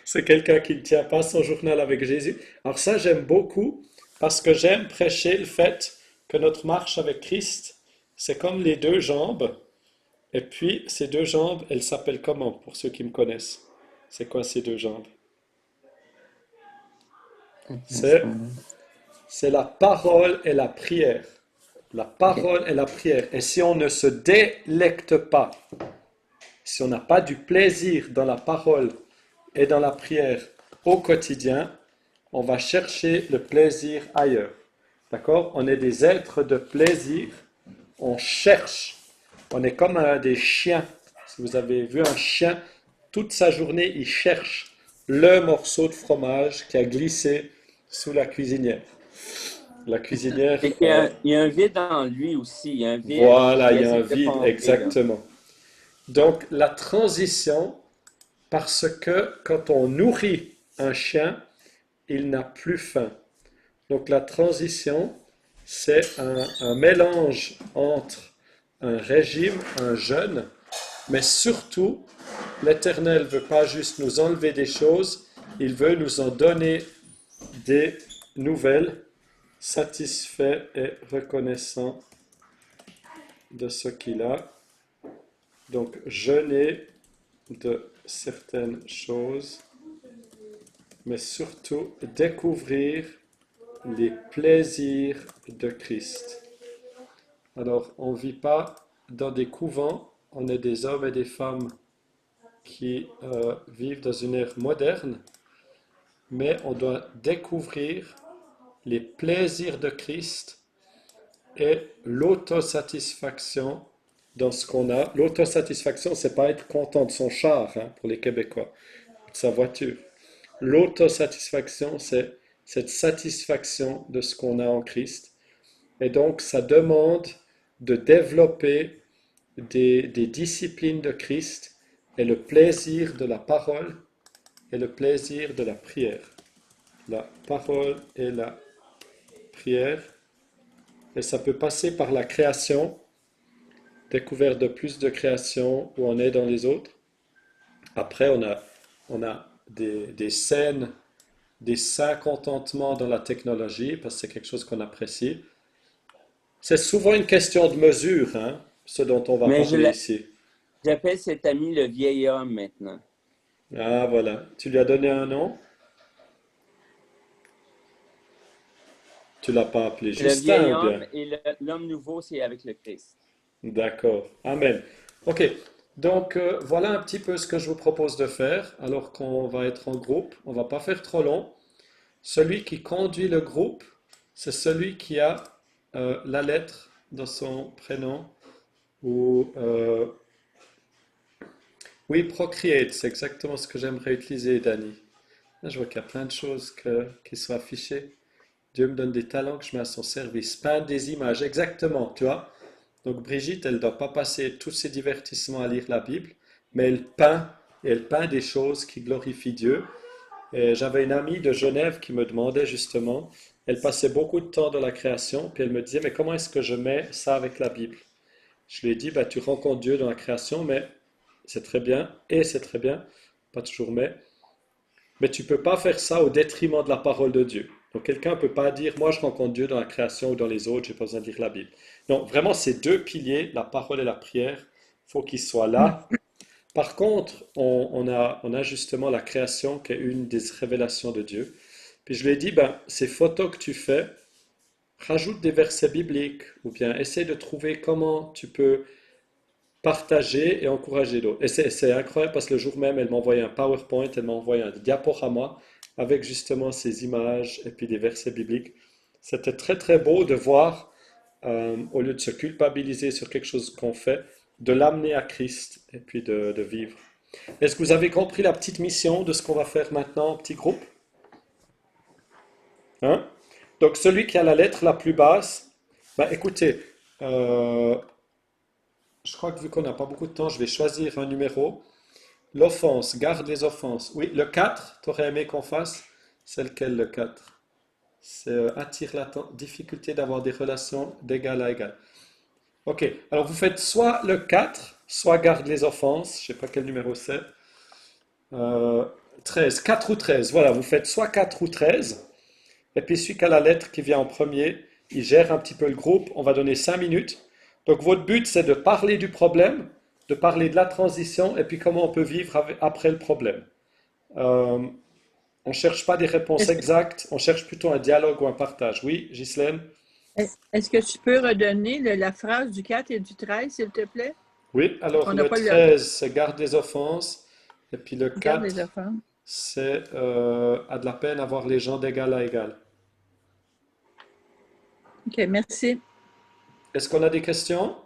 C'est quelqu'un qui ne tient pas son journal avec Jésus. Alors ça, j'aime beaucoup parce que j'aime prêcher le fait que notre marche avec Christ, c'est comme les deux jambes. Et puis, ces deux jambes, elles s'appellent comment pour ceux qui me connaissent? C'est quoi ces deux jambes? C'est, c'est la parole et la prière. La OK. parole et la prière. Et si on ne se délecte pas si on n'a pas du plaisir dans la parole et dans la prière au quotidien, on va chercher le plaisir ailleurs. D'accord? On est des êtres de plaisir, on cherche. On est comme des chiens. Si vous avez vu un chien, toute sa journée, il cherche le morceau de fromage qui a glissé sous la cuisinière. La cuisinière, Et il y a un vide en lui aussi. Il y a un vide voilà, qui il y a un essaie de vide, combler, là. exactement. Donc, la transition, parce que quand on nourrit un chien, il n'a plus faim. Donc, la transition, c'est un mélange entre un régime, un jeûne, mais surtout, l'Éternel ne veut pas juste nous enlever des choses, il veut nous en donner des nouvelles, satisfait et reconnaissant de ce qu'il a. Donc, jeûner de certaines choses, mais surtout découvrir les plaisirs de Christ. Alors, on ne vit pas dans des couvents, on est des hommes et des femmes qui vivent dans une ère moderne, mais on doit découvrir les plaisirs de Christ et l'autosatisfaction dans ce qu'on a. L'autosatisfaction, c'est pas être content de son char, hein, pour les Québécois, de sa voiture. L'autosatisfaction, c'est cette satisfaction de ce qu'on a en Christ. Et donc, ça demande de développer des disciplines de Christ et le plaisir de la parole et le plaisir de la prière. La parole et la prière. Et ça peut passer par la création, découverte de plus de création où on est dans les autres. Après, on a des scènes, des saints contentements dans la technologie, parce que c'est quelque chose qu'on apprécie. C'est souvent une question de mesure, hein, ce dont on va Mais parler ici. j'appelle cet ami le vieil homme maintenant. Ah, voilà. Tu lui as donné un nom? Tu l'as pas appelé Le vieil Justin ou bien? homme et l'homme nouveau, c'est avec le Christ. D'accord. Amen. Ok. Donc, voilà un petit peu ce que je vous propose de faire, alors qu'on va être en groupe. On va pas faire trop long. Celui qui conduit le groupe, c'est celui qui a la lettre dans son prénom. Ou, oui, Procreate, c'est exactement ce que j'aimerais utiliser, Dani. Là, je vois qu'il y a plein de choses qui sont affichées. Dieu me donne des talents que je mets à son service. Peindre des images, exactement, tu vois. Donc Brigitte, elle ne doit pas passer tous ses divertissements à lire la Bible, mais elle peint des choses qui glorifient Dieu. Et j'avais une amie de Genève qui me demandait justement, elle passait beaucoup de temps dans la création, puis elle me disait, mais comment est-ce que je mets ça avec la Bible? Je lui ai dit, bah, tu rencontres Dieu dans la création, mais c'est très bien, et c'est très bien, pas toujours mais tu ne peux pas faire ça au détriment de la parole de Dieu. Donc quelqu'un ne peut pas dire, moi je rencontre Dieu dans la création ou dans les autres, j'ai pas besoin de lire la Bible. Non, vraiment ces deux piliers, la parole et la prière, il faut qu'ils soient là. Par contre, on a justement la création qui est une des révélations de Dieu. Puis je lui ai dit, ben, ces photos que tu fais, rajoute des versets bibliques ou bien essaie de trouver comment tu peux partager et encourager d'autres. Et c'est incroyable parce que le jour même, elle m'a envoyé un PowerPoint, elle m'a envoyé un diaporama avec justement ces images et puis des versets bibliques. C'était très très beau de voir, au lieu de se culpabiliser sur quelque chose qu'on fait, de l'amener à Christ et puis de vivre. Est-ce que vous avez compris la petite mission de ce qu'on va faire maintenant en petit groupe? Hein? Donc celui qui a la lettre la plus basse, bah écoutez, je crois que vu qu'on n'a pas beaucoup de temps, je vais choisir un numéro. L'offense, garde les offenses. Oui, le 4, tu aurais aimé qu'on fasse? C'est lequel le 4? C'est attire la difficulté d'avoir des relations d'égal à égal. Ok, alors vous faites soit le 4, soit garde les offenses. Je ne sais pas quel numéro c'est. 13, 4 ou 13. Voilà, vous faites soit 4 ou 13. Et puis celui qui a la lettre qui vient en premier, il gère un petit peu le groupe. On va donner 5 minutes. Donc votre but, c'est de parler du problème, de parler de la transition et puis comment on peut vivre après le problème. Euh, on ne cherche pas des réponses Est-ce exactes, on cherche plutôt un dialogue ou un partage. Oui, Ghislaine? est-ce que tu peux redonner la phrase du 4 et du 13, s'il te plaît? Oui, alors On n'a le pas 13, c'est garde les offenses. Et puis le garde les 4, enfants. c'est a de la peine à voir les gens d'égal à égal. OK, merci. Est-ce qu'on a des questions?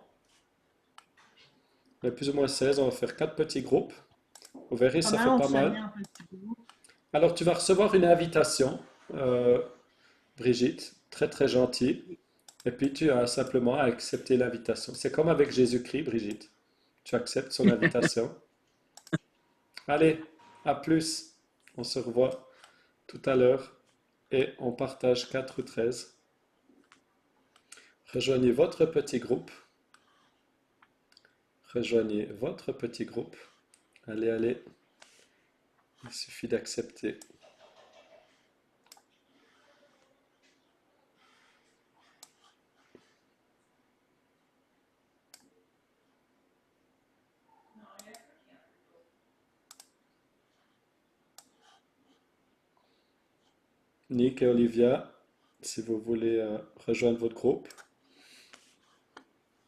On est plus ou moins 16, on va faire 4 petits groupes. Vous verrez, ça fait Comment on pas se mal. met en petit groupe? Alors tu vas recevoir une invitation, Brigitte, très très gentille. Et puis tu as simplement à accepter l'invitation. C'est comme avec Jésus-Christ, Brigitte. Tu acceptes son invitation. Allez, à plus. On se revoit tout à l'heure et on partage 4 ou 13. Rejoignez votre petit groupe. Rejoignez votre petit groupe. Allez, allez. Il suffit d'accepter. Nick et Olivia, si vous voulez rejoindre votre groupe.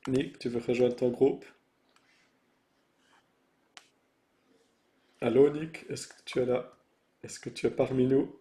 Nick, tu veux rejoindre ton groupe? Allô Nick, est-ce que tu es là? Est-ce que tu es parmi nous?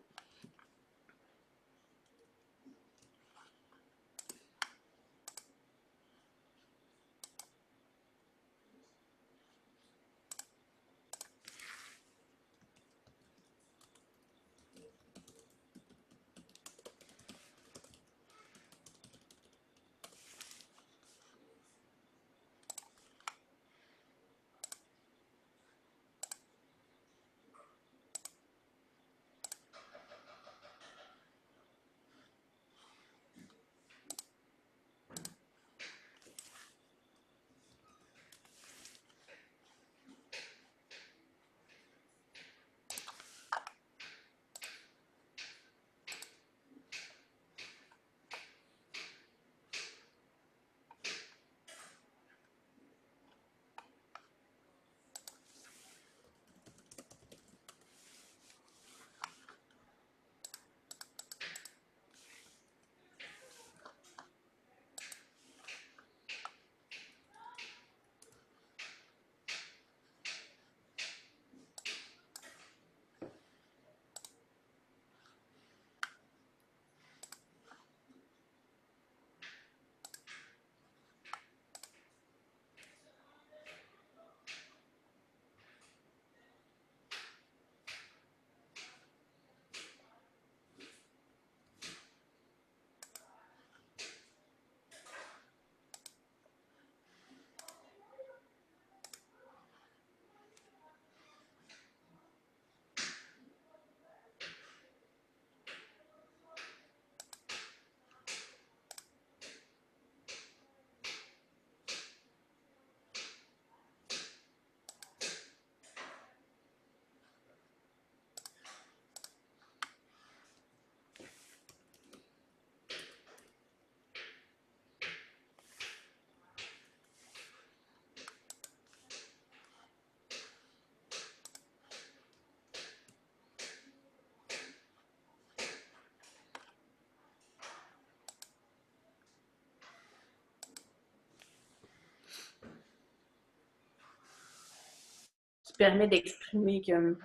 Qui permet d'exprimer que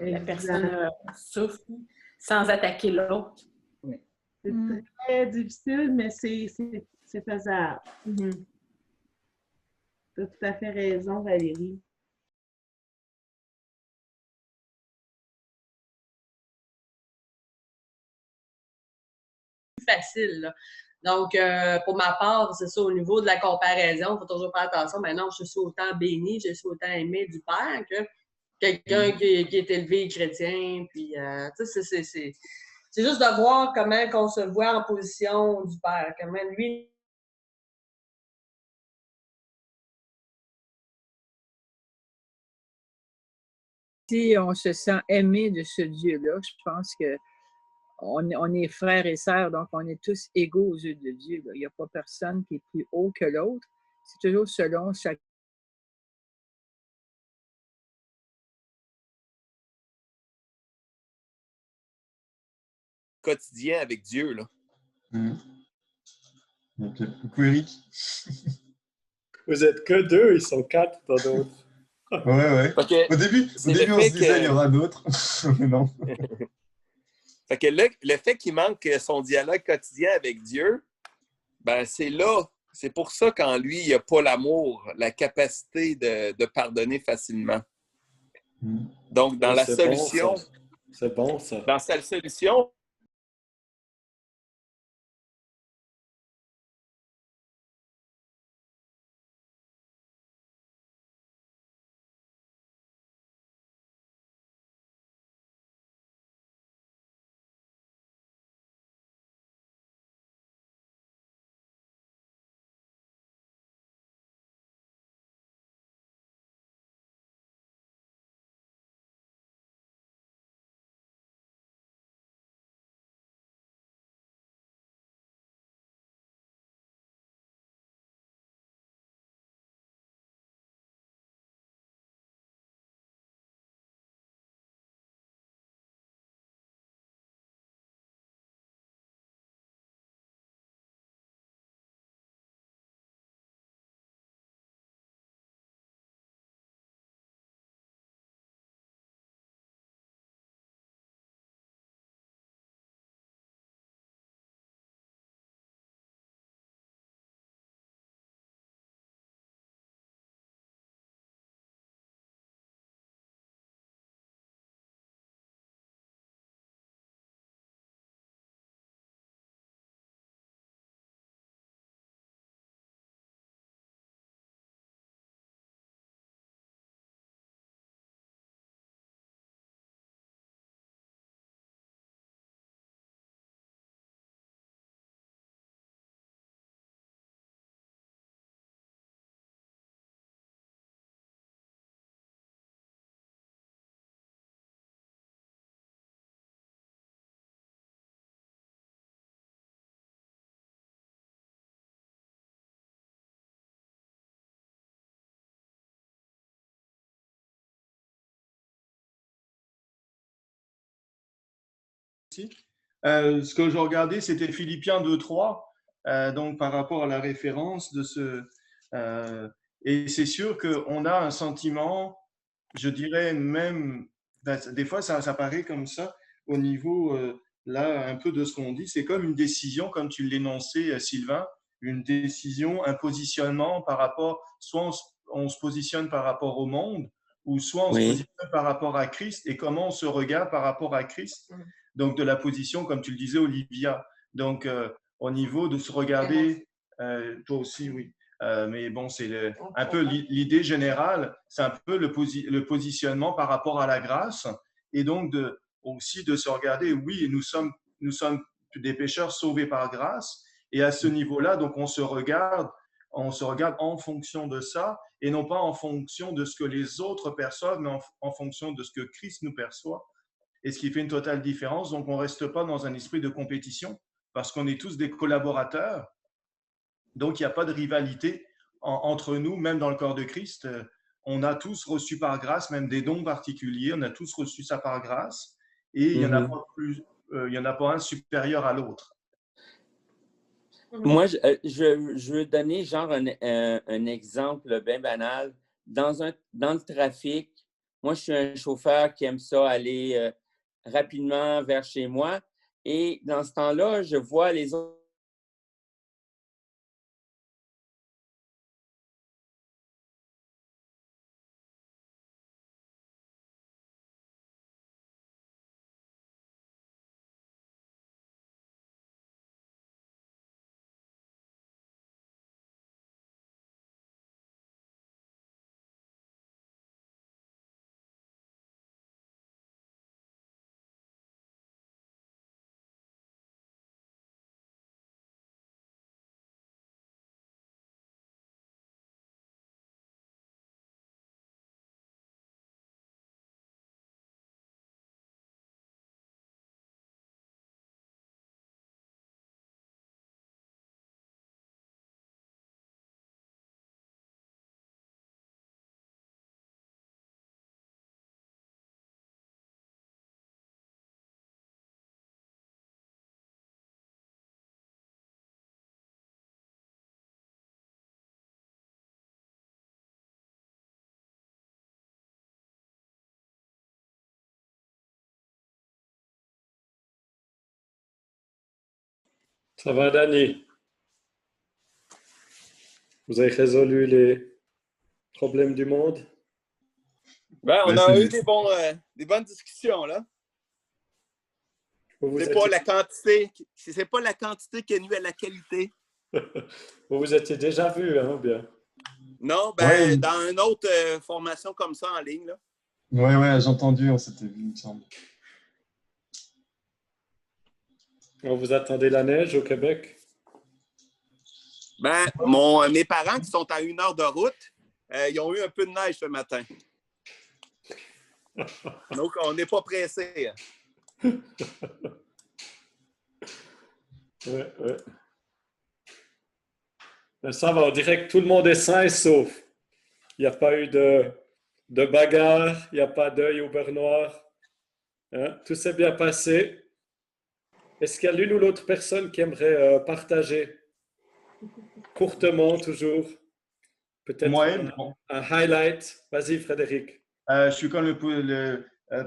la personne Exact. souffre sans attaquer l'autre. C'est Mm. très difficile, mais c'est faisable. Mhm. Tu as tout à fait raison, Valérie. Facile, là. Donc, pour ma part, c'est ça, au niveau de la comparaison, il faut toujours faire attention. Maintenant, je suis autant bénie, je suis autant aimée du Père que quelqu'un qui est élevé chrétien. Puis, tu sais, c'est juste de voir comment on se voit en position du Père, comment lui. Si on se sent aimé de ce Dieu-là, je pense que on est frères et sœurs, donc on est tous égaux aux yeux de Dieu. Là. Il n'y a pas personne qui est plus haut que l'autre. C'est toujours selon chaque quotidien avec Dieu. Là. Mhm. Ok. Coucou Eric. Vous êtes que deux, ils sont quatre dans d'autres. Ouais, ouais. Fait que Au c'est le début, on se fait disait, il y que, aura d'autres. Mais non. fait que le fait qu'il manque son dialogue quotidien avec Dieu, ben c'est là. C'est pour ça qu'en lui, il n'y a pas l'amour, la capacité de pardonner facilement. Donc, Oh, c'est bon ça. C'est bon ça. dans sa solution, Ce que je regardais, c'était Philippiens 2:3, donc par rapport à la référence de ce. euh, et c'est sûr qu'on a un sentiment, je dirais même, des fois ça paraît comme ça, au niveau, là, un peu de ce qu'on dit, c'est comme une décision, comme tu l'énonçais, Sylvain, une décision, un positionnement par rapport, soit on se positionne par rapport au monde, ou soit on se Oui. positionne par rapport à Christ, et comment on se regarde par rapport à Christ. Donc de la position, comme tu le disais, Olivia. Donc au niveau de se regarder, toi aussi, oui. Mais bon, c'est un peu l'idée générale, c'est un peu le positionnement par rapport à la grâce, et donc aussi de se regarder, oui, nous sommes des pécheurs sauvés par grâce, et à ce niveau-là, donc on se regarde en fonction de ça, et non pas en fonction de ce que les autres perçoivent, mais en fonction de ce que Christ nous perçoit, et ce qui fait une totale différence. Donc, on ne reste pas dans un esprit de compétition parce qu'on est tous des collaborateurs. Donc, il n'y a pas de rivalité entre nous, même dans le corps de Christ. On a tous reçu par grâce, même des dons particuliers. On a tous reçu ça par grâce. Et il n'y en a pas plus, il y en a pas un supérieur à l'autre. Moi, je veux donner genre un exemple bien banal. Dans le trafic, moi, je suis un chauffeur qui aime ça aller rapidement vers chez moi. Et dans ce temps-là, je vois les autres Ça va, Dani? Vous avez résolu les problèmes du monde? Ben, on Ben, a eu c'est- des bonnes discussions, là. Vous vous C'est pas étiez, la quantité, c'est pas la quantité qui nuit à la qualité. vous vous étiez déjà vu, hein, ou bien? Non, Ouais, ben, dans une autre formation comme ça en ligne, là. ouais, j'ai entendu, on s'était vu, il me semble. On vous attendez la neige au Québec? Ben, mes parents qui sont à 1 heure de route, ils ont eu un peu de neige ce matin. Donc, on n'est pas pressé. Ouais, ouais. Mais ça va, on dirait que tout le monde est sain et sauf. Il n'y a pas eu de bagarre, il n'y a pas d'œil au beurre noir. Hein? Tout s'est bien passé. Est-ce qu'il y a l'une ou l'autre personne qui aimerait partager courtement, toujours, peut-être Moi, bon, un highlight? Vas-y, Frédéric. je suis comme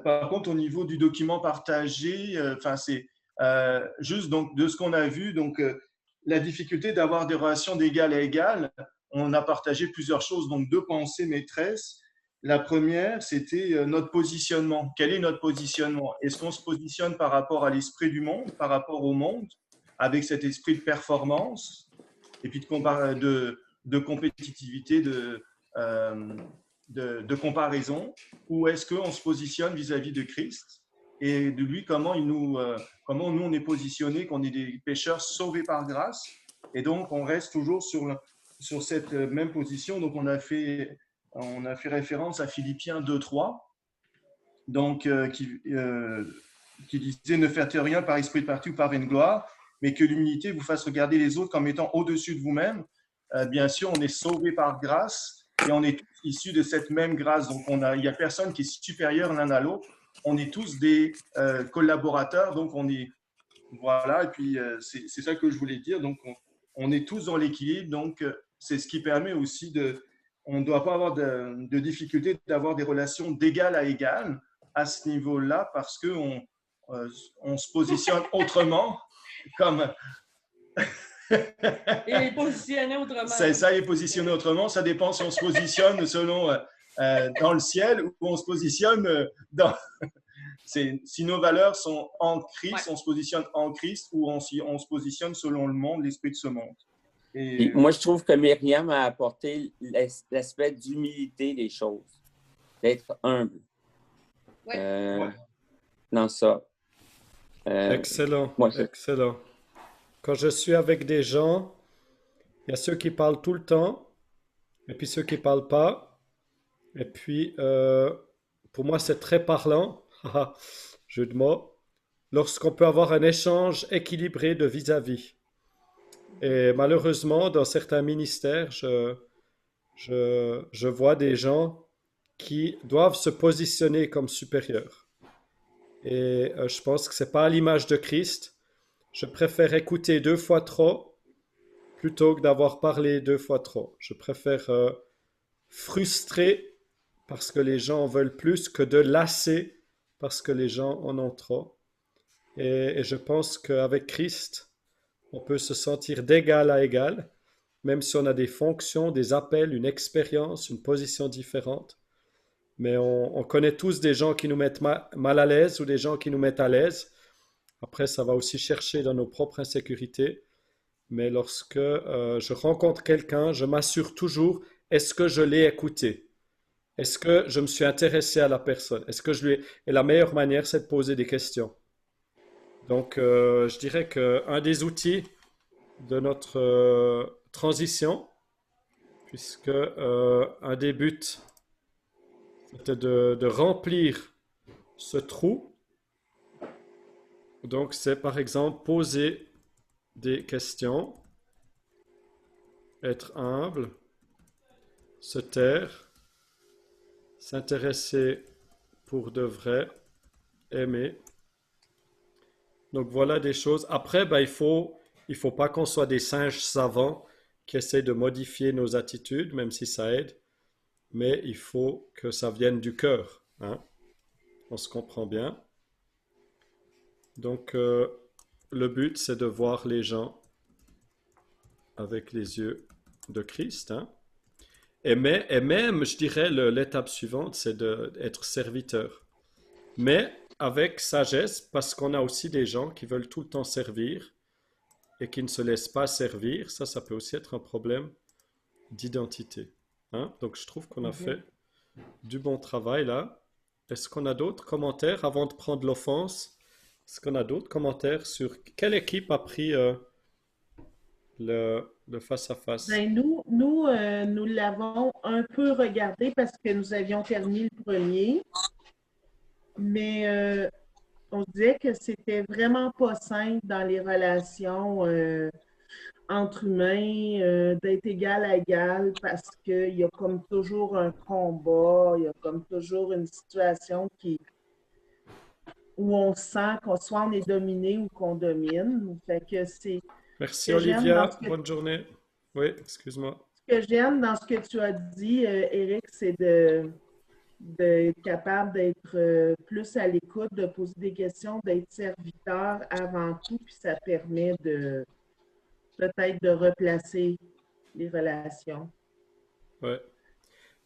par contre, au niveau du document partagé, enfin, c'est juste donc de ce qu'on a vu, donc la difficulté d'avoir des relations d'égal à égal. On a partagé plusieurs choses, donc deux pensées maîtresses. La première, c'était notre positionnement. Quel est notre positionnement? Est-ce qu'on se positionne par rapport à l'esprit du monde, par rapport au monde, avec cet esprit de performance et puis de compétitivité, euh, de comparaison, ou est-ce qu'on se positionne vis-à-vis de Christ et de lui, comment nous on est positionné, qu'on est des pécheurs sauvés par grâce, et donc on reste toujours sur cette même position. Donc on a fait référence à Philippiens 2:3, donc qui disait ne faites rien par esprit de parti ou par vaine gloire, mais que l'humilité vous fasse regarder les autres comme étant au-dessus de vous-même. Bien sûr, on est sauvé par grâce et on est tous issus de cette même grâce. Donc, il n'y a personne qui est supérieur l'un à l'autre. On est tous des collaborateurs. Donc, voilà. Et puis, c'est ça que je voulais dire. Donc, on est tous dans l'équilibre. Donc, c'est ce qui permet aussi on ne doit pas avoir de difficulté d'avoir des relations d'égal à égal à ce niveau-là parce qu'on on se positionne autrement comme Il est positionné autrement. ça est positionné autrement. Ça dépend si on se positionne selon dans le ciel ou on se positionne dans. Si nos valeurs sont en Christ, on se positionne en Christ ou on se positionne selon le monde, l'esprit de ce monde. Et moi, je trouve que Myriam a apporté l'aspect d'humilité des choses, d'être humble. Ouais. Dans ça. Excellent, Ouais, excellent. Quand je suis avec des gens, il y a ceux qui parlent tout le temps, et puis ceux qui parlent pas. Et puis, pour moi, c'est très parlant, jeu de mots, lorsqu'on peut avoir un échange équilibré de vis-à-vis. Et malheureusement, dans certains ministères, je vois des gens qui doivent se positionner comme supérieurs. Et je pense que c'est pas à l'image de Christ. Je préfère écouter 2 fois trop plutôt que d'avoir parlé 2 fois trop. Je préfère frustrer parce que les gens en veulent plus que de lasser parce que les gens en ont trop. Et je pense qu'avec Christ, on peut se sentir d'égal à égal, même si on a des fonctions, des appels, une expérience, une position différente. Mais on connaît tous des gens qui nous mettent mal à l'aise ou des gens qui nous mettent à l'aise. Après, ça va aussi chercher dans nos propres insécurités. Mais lorsque je rencontre quelqu'un, je m'assure toujours, est-ce que je l'ai écouté? Est-ce que je me suis intéressé à la personne? Est-ce que je lui ai... Et la meilleure manière, c'est de poser des questions. Donc, je dirais qu'un des outils de notre transition, puisque un des buts, c'était de remplir ce trou. Donc, c'est par exemple poser des questions, être humble, se taire, s'intéresser pour de vrai, aimer. Donc voilà des choses. Après, ben, il faut pas qu'on soit des singes savants qui essaient de modifier nos attitudes, même si ça aide. Mais il faut que ça vienne du cœur. Hein. On se comprend bien. Donc le but, c'est de voir les gens avec les yeux de Christ, hein. Et même, je dirais, l'étape suivante, c'est d'être serviteur. Mais avec sagesse, parce qu'on a aussi des gens qui veulent tout le temps servir et qui ne se laissent pas servir. Ça peut aussi être un problème d'identité, hein. Donc, je trouve qu'on a fait du bon travail là. Est-ce qu'on a d'autres commentaires avant de prendre l'offense? Est-ce qu'on a d'autres commentaires sur quelle équipe a pris le face-à-face? Ben, nous l'avons un peu regardé parce que nous avions terminé le premier, mais on se disait que c'était vraiment pas simple dans les relations entre humains, d'être égal à égal parce qu'il y a comme toujours un combat, il y a comme toujours une situation où on sent qu'on soit on est dominé ou qu'on domine. Fait que c'est Merci ce que j'aime dans Olivia, ce que bonne journée. Oui, excuse-moi. Ce que j'aime dans ce que tu as dit, Éric, c'est d'être capable d'être plus à l'écoute, de poser des questions, d'être serviteur avant tout, puis ça permet de peut-être de replacer les relations. Ouais.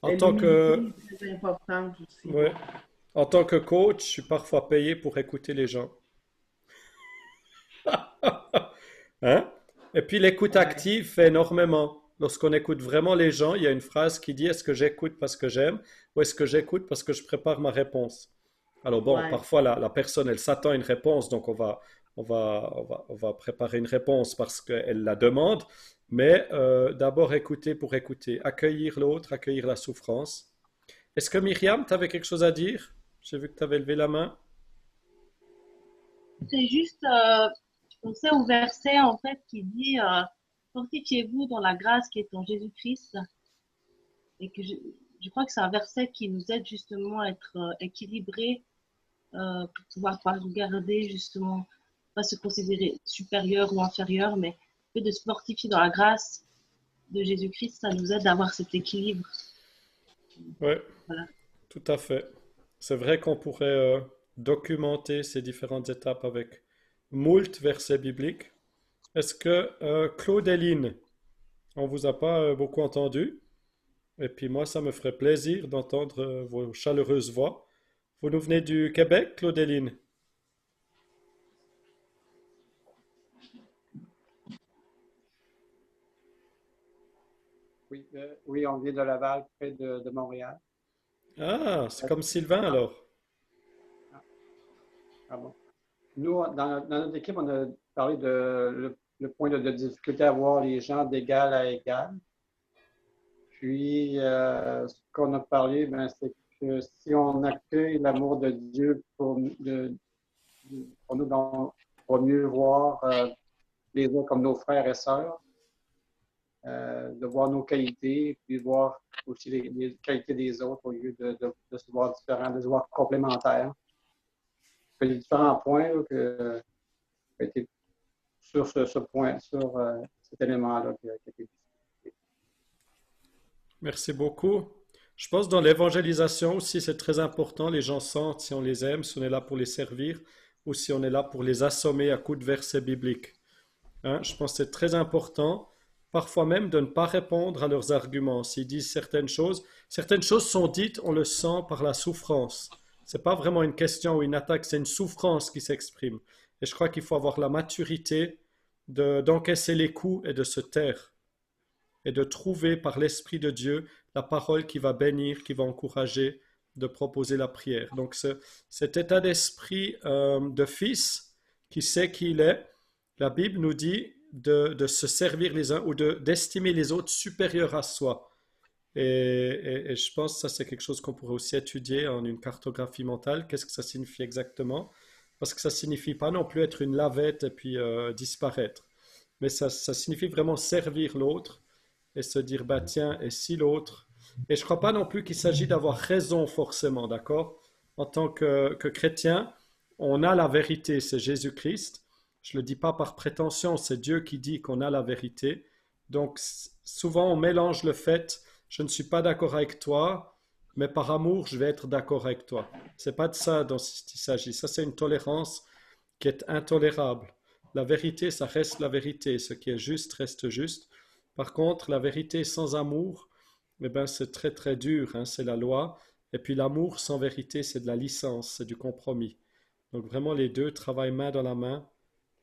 En Et tant que, l'humilité est très importante aussi. ouais. En tant que coach, je suis parfois payé pour écouter les gens. Hein? Et puis l'écoute active fait énormément. Lorsqu'on écoute vraiment les gens, il y a une phrase qui dit est-ce que j'écoute parce que j'aime ou est-ce que j'écoute parce que je prépare ma réponse? Alors bon, Ouais. parfois la personne, elle s'attend à une réponse, donc on va préparer une réponse parce qu'elle la demande, mais d'abord écouter pour écouter, accueillir l'autre, accueillir la souffrance. Est-ce que Myriam, tu avais quelque chose à dire? J'ai vu que tu avais levé la main. C'est juste, on sait au verset en fait qui dit fortifiez-vous dans la grâce qui est en Jésus-Christ. Et que je crois que c'est un verset qui nous aide justement à être équilibré pour pouvoir pas regarder justement, pas se considérer supérieur ou inférieur, mais le fait de se fortifier dans la grâce de Jésus-Christ, ça nous aide à avoir cet équilibre. Oui, Voilà. tout à fait. C'est vrai qu'on pourrait documenter ces différentes étapes avec moult versets bibliques. Est-ce que Claude et Lynn, on vous a pas beaucoup entendu? Et puis moi, ça me ferait plaisir d'entendre vos chaleureuses voix. Vous nous venez du Québec, Claude et Lynn? Oui, oui, on vient de Laval, près de Montréal. Ah, c'est comme Sylvain alors. Ah bon. Nous, dans notre équipe, on a parlé de le point de difficulté à voir les gens d'égal à égal. Puis, ce qu'on a parlé, ben, c'est que si on accueille l'amour de Dieu pour nous, pour mieux voir les autres comme nos frères et sœurs, de voir nos qualités, puis voir aussi les qualités des autres au lieu de se voir différents, de se voir complémentaires. Il y a des différents points là, que ont été sur ce point, sur cet élément-là qui a été discuté. Merci beaucoup. Je pense dans l'évangélisation aussi, c'est très important. Les gens sentent si on les aime, si on est là pour les servir ou si on est là pour les assommer à coups de versets bibliques. Hein, je pense que c'est très important, parfois même, de ne pas répondre à leurs arguments. S'ils disent certaines choses sont dites, on le sent par la souffrance. Ce n'est pas vraiment une question ou une attaque, c'est une souffrance qui s'exprime. Et je crois qu'il faut avoir la maturité d'encaisser les coups et de se taire. Et de trouver par l'Esprit de Dieu la parole qui va bénir, qui va encourager, de proposer la prière. Donc cet état d'esprit de fils qui sait qui il est, la Bible nous dit de se servir les uns ou d'estimer les autres supérieurs à soi. Et je pense que ça c'est quelque chose qu'on pourrait aussi étudier en une cartographie mentale. Qu'est-ce que ça signifie exactement? Parce que ça signifie pas non plus être une lavette et puis disparaître. Mais ça signifie vraiment servir l'autre et se dire, bah tiens, et si l'autre... Et je ne crois pas non plus qu'il s'agit d'avoir raison forcément, d'accord? En tant que chrétien, on a la vérité, c'est Jésus-Christ. Je ne le dis pas par prétention, c'est Dieu qui dit qu'on a la vérité. Donc souvent on mélange le fait, je ne suis pas d'accord avec toi, mais par amour, je vais être d'accord avec toi. Ce n'est pas de ça dont il s'agit. Ça, c'est une tolérance qui est intolérable. La vérité, ça reste la vérité. Ce qui est juste reste juste. Par contre, la vérité sans amour, eh ben, c'est très très dur, hein, c'est la loi. Et puis l'amour sans vérité, c'est de la licence, c'est du compromis. Donc vraiment, les deux travaillent main dans la main,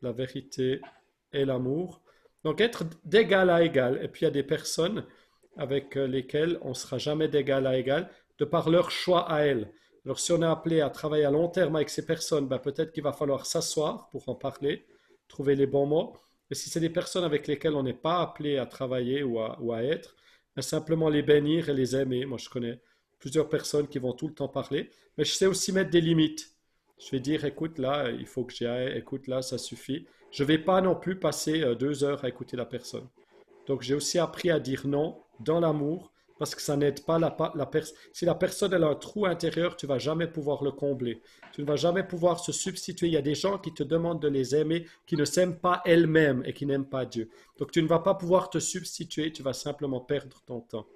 la vérité et l'amour. Donc être d'égal à égal. Et puis il y a des personnes avec lesquelles on ne sera jamais d'égal à égal, de par leur choix à elles. Alors si on est appelé à travailler à long terme avec ces personnes, ben, peut-être qu'il va falloir s'asseoir pour en parler, trouver les bons mots. Et si c'est des personnes avec lesquelles on n'est pas appelé à travailler ou à être, ben, simplement les bénir et les aimer. Moi je connais plusieurs personnes qui vont tout le temps parler, mais je sais aussi mettre des limites. Je vais dire, écoute, là, il faut que j'y aille, écoute, là, ça suffit. Je ne vais pas non plus passer 2 heures à écouter la personne. Donc, j'ai aussi appris à dire non dans l'amour, parce que ça n'aide pas la personne. Si la personne elle a un trou intérieur, tu ne vas jamais pouvoir le combler. Tu ne vas jamais pouvoir se substituer. Il y a des gens qui te demandent de les aimer, qui ne s'aiment pas elles-mêmes et qui n'aiment pas Dieu. Donc, tu ne vas pas pouvoir te substituer, tu vas simplement perdre ton temps.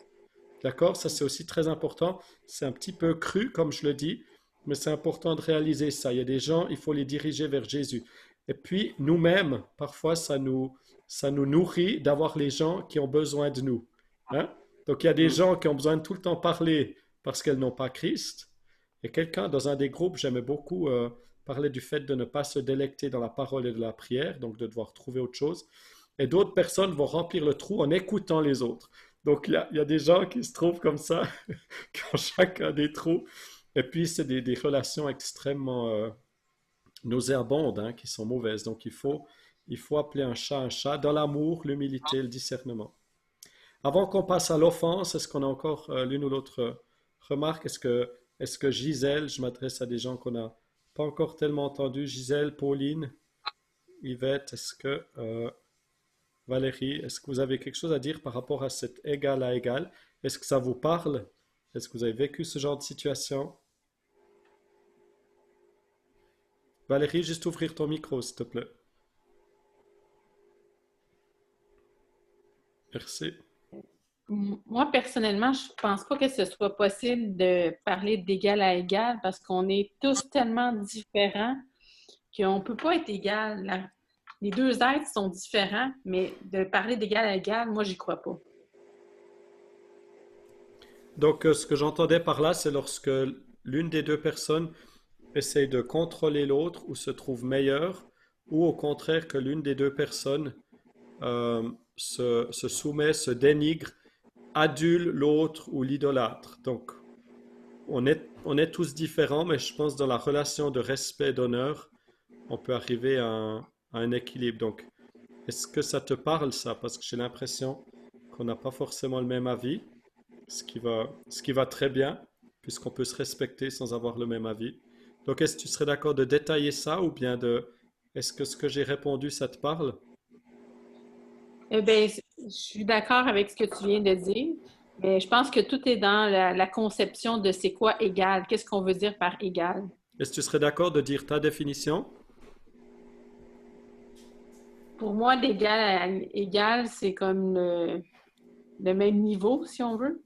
D'accord? Ça, c'est aussi très important. C'est un petit peu cru, comme je le dis, mais c'est important de réaliser ça. Il y a des gens, il faut les diriger vers Jésus. Et puis, nous-mêmes, parfois, ça nous nourrit d'avoir les gens qui ont besoin de nous. Hein? Donc, il y a des gens qui ont besoin de tout le temps parler parce qu'elles n'ont pas Christ. Et quelqu'un, dans un des groupes, j'aimais beaucoup parler du fait de ne pas se délecter dans la parole et de la prière, donc de devoir trouver autre chose. Et d'autres personnes vont remplir le trou en écoutant les autres. Donc, il y a des gens qui se trouvent comme ça, qui ont chacun des trous. Et puis, c'est des relations extrêmement nauséabondes, hein, qui sont mauvaises. Donc, il faut appeler un chat, dans l'amour, l'humilité, le discernement. Avant qu'on passe à l'offense, est-ce qu'on a encore l'une ou l'autre remarque? Est-ce que Gisèle, je m'adresse à des gens qu'on n'a pas encore tellement entendus, Gisèle, Pauline, Yvette, Valérie, est-ce que vous avez quelque chose à dire par rapport à cet égal à égal? Est-ce que ça vous parle? Est-ce que vous avez vécu ce genre de situation? Valérie, juste ouvrir ton micro, s'il te plaît. Merci. Moi, personnellement, je pense pas que ce soit possible de parler d'égal à égal parce qu'on est tous tellement différents qu'on ne peut pas être égal. Les deux êtres sont différents, mais de parler d'égal à égal, moi, j'y crois pas. Donc, ce que j'entendais par là, c'est lorsque l'une des deux personnes essaye de contrôler l'autre ou se trouve meilleure, ou au contraire que l'une des deux personnes se soumet, se dénigre, adule l'autre ou l'idolâtre. Donc, on est tous différents, mais je pense dans la relation de respect et d'honneur, on peut arriver à un équilibre. Donc, est-ce que ça te parle, ça? Parce que j'ai l'impression qu'on n'a pas forcément le même avis, ce qui va très bien, puisqu'on peut se respecter sans avoir le même avis. Donc, est-ce que tu serais d'accord de détailler ça ou bien est-ce que ce que j'ai répondu, ça te parle? Eh bien, je suis d'accord avec ce que tu viens de dire, mais je pense que tout est dans la conception de c'est quoi égal, qu'est-ce qu'on veut dire par égal. Est-ce que tu serais d'accord de dire ta définition? Pour moi, d'égal à égal, c'est comme le même niveau, si on veut.